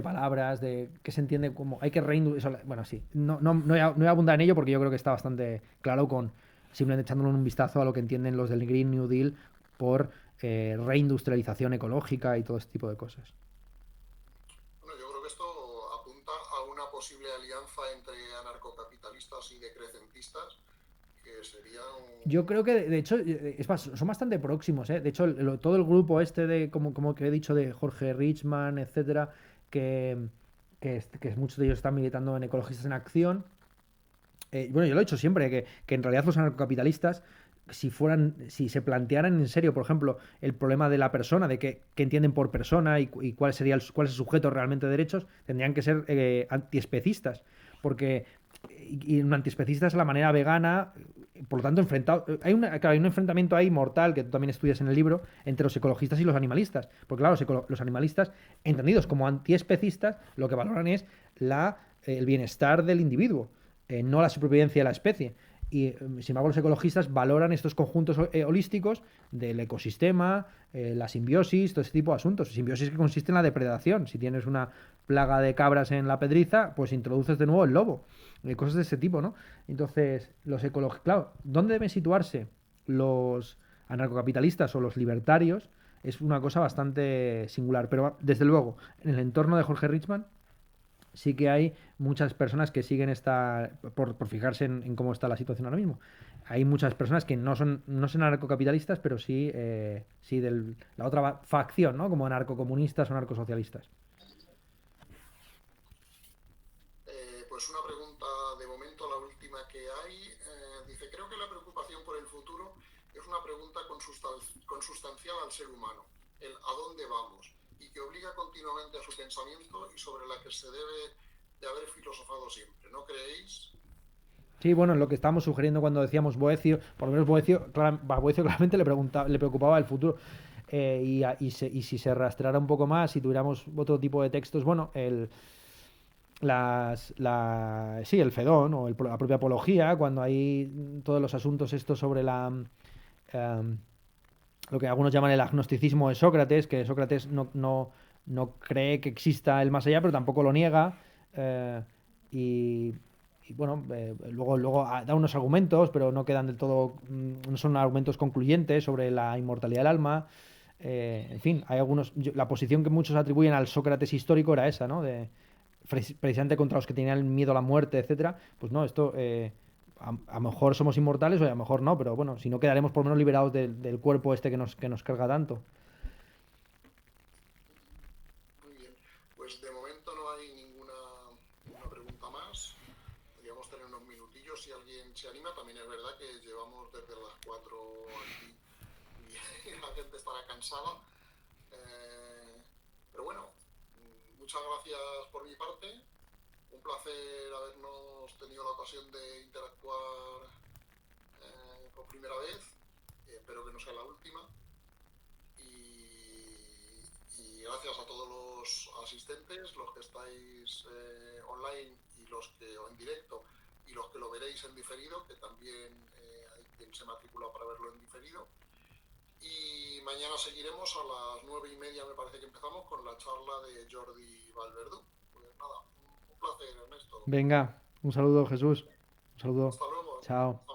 palabras, de que se entiende como hay que reindustrializar. Bueno, sí, no voy a abundar en ello porque yo creo que está bastante claro con simplemente echándole un vistazo a lo que entienden los del Green New Deal por reindustrialización ecológica y todo este tipo de cosas.
Bueno, yo creo que esto apunta a una posible alianza entre anarcocapitalistas y decrecentistas, que sería
Yo
un...
creo que, de hecho, son bastante próximos, ¿eh? De hecho, todo el grupo este de, como que he dicho, de Jorge Richman, etcétera, que, que muchos de ellos están militando en Ecologistas en Acción. Bueno, yo lo he dicho siempre, que en realidad los anarcocapitalistas, si se plantearan en serio, por ejemplo, el problema de la persona, de qué entienden por persona y cuál es el sujeto realmente de derechos, tendrían que ser antiespecistas. Porque, y un antiespecista es la manera vegana, por lo tanto, enfrentado. Claro, hay un enfrentamiento ahí mortal, que tú también estudias en el libro, entre los ecologistas y los animalistas. Porque, claro, los animalistas, entendidos como antiespecistas, lo que valoran es el bienestar del individuo, no la supervivencia de la especie. Y sin embargo, los ecologistas valoran estos conjuntos holísticos del ecosistema, la simbiosis, todo ese tipo de asuntos. Simbiosis que consiste en la depredación. Si tienes una plaga de cabras en la pedriza, pues introduces de nuevo el lobo. Cosas de ese tipo, ¿no? Entonces, los ecologistas, claro, ¿dónde deben situarse los anarcocapitalistas o los libertarios? Es una cosa bastante singular. Pero desde luego, en el entorno de Jorge Richman, sí que hay muchas personas que siguen por fijarse en cómo está la situación ahora mismo. Hay muchas personas que no son anarcocapitalistas, pero sí de la otra facción, ¿no? Como anarcocomunistas o anarcosocialistas.
Pues una pregunta de momento, la última que hay. Dice, creo que la preocupación por el futuro es una pregunta consustancial al ser humano, el a dónde vamos, y que obliga continuamente a su pensamiento y sobre la que se debe de haber filosofado siempre. ¿No creéis?
Sí, bueno, lo que estábamos sugiriendo cuando decíamos Boecio, por lo menos Boecio claramente le preocupaba el futuro. Y si se rastreara un poco más, si tuviéramos otro tipo de textos, bueno, sí, el Fedón o la propia apología, cuando hay todos los asuntos estos sobre em, lo que algunos llaman el agnosticismo de Sócrates, que Sócrates no cree que exista el más allá, pero tampoco lo niega. eh, y, y bueno, luego da unos argumentos, pero no quedan del todo, no son argumentos concluyentes sobre la inmortalidad del alma. En fin, hay la posición que muchos atribuyen al Sócrates histórico era esa, ¿no? Precisamente contra los que tenían miedo a la muerte, etcétera. Pues no, esto a lo mejor somos inmortales o a lo mejor no, pero bueno, si no quedaremos por lo menos liberados del cuerpo este que nos carga tanto.
Muy bien. Pues de momento no hay ninguna pregunta más. Podríamos tener unos minutillos si alguien se anima. También es verdad que llevamos desde las 4 aquí y la gente estará cansada. Eh, pero bueno, muchas gracias por mi parte. Un placer habernos tenido la ocasión de interactuar por primera vez. Espero que no sea la última. Y gracias a todos los asistentes, los que estáis online y los que o en directo y los que lo veréis en diferido, que también hay quien se matricula para verlo en diferido. Y mañana seguiremos a las 9:30, me parece que empezamos con la charla de Jordi Valverdú. Pues nada, un placer, Ernesto.
Venga, un saludo, Jesús. Un saludo.
Hasta luego.
Chao.
Hasta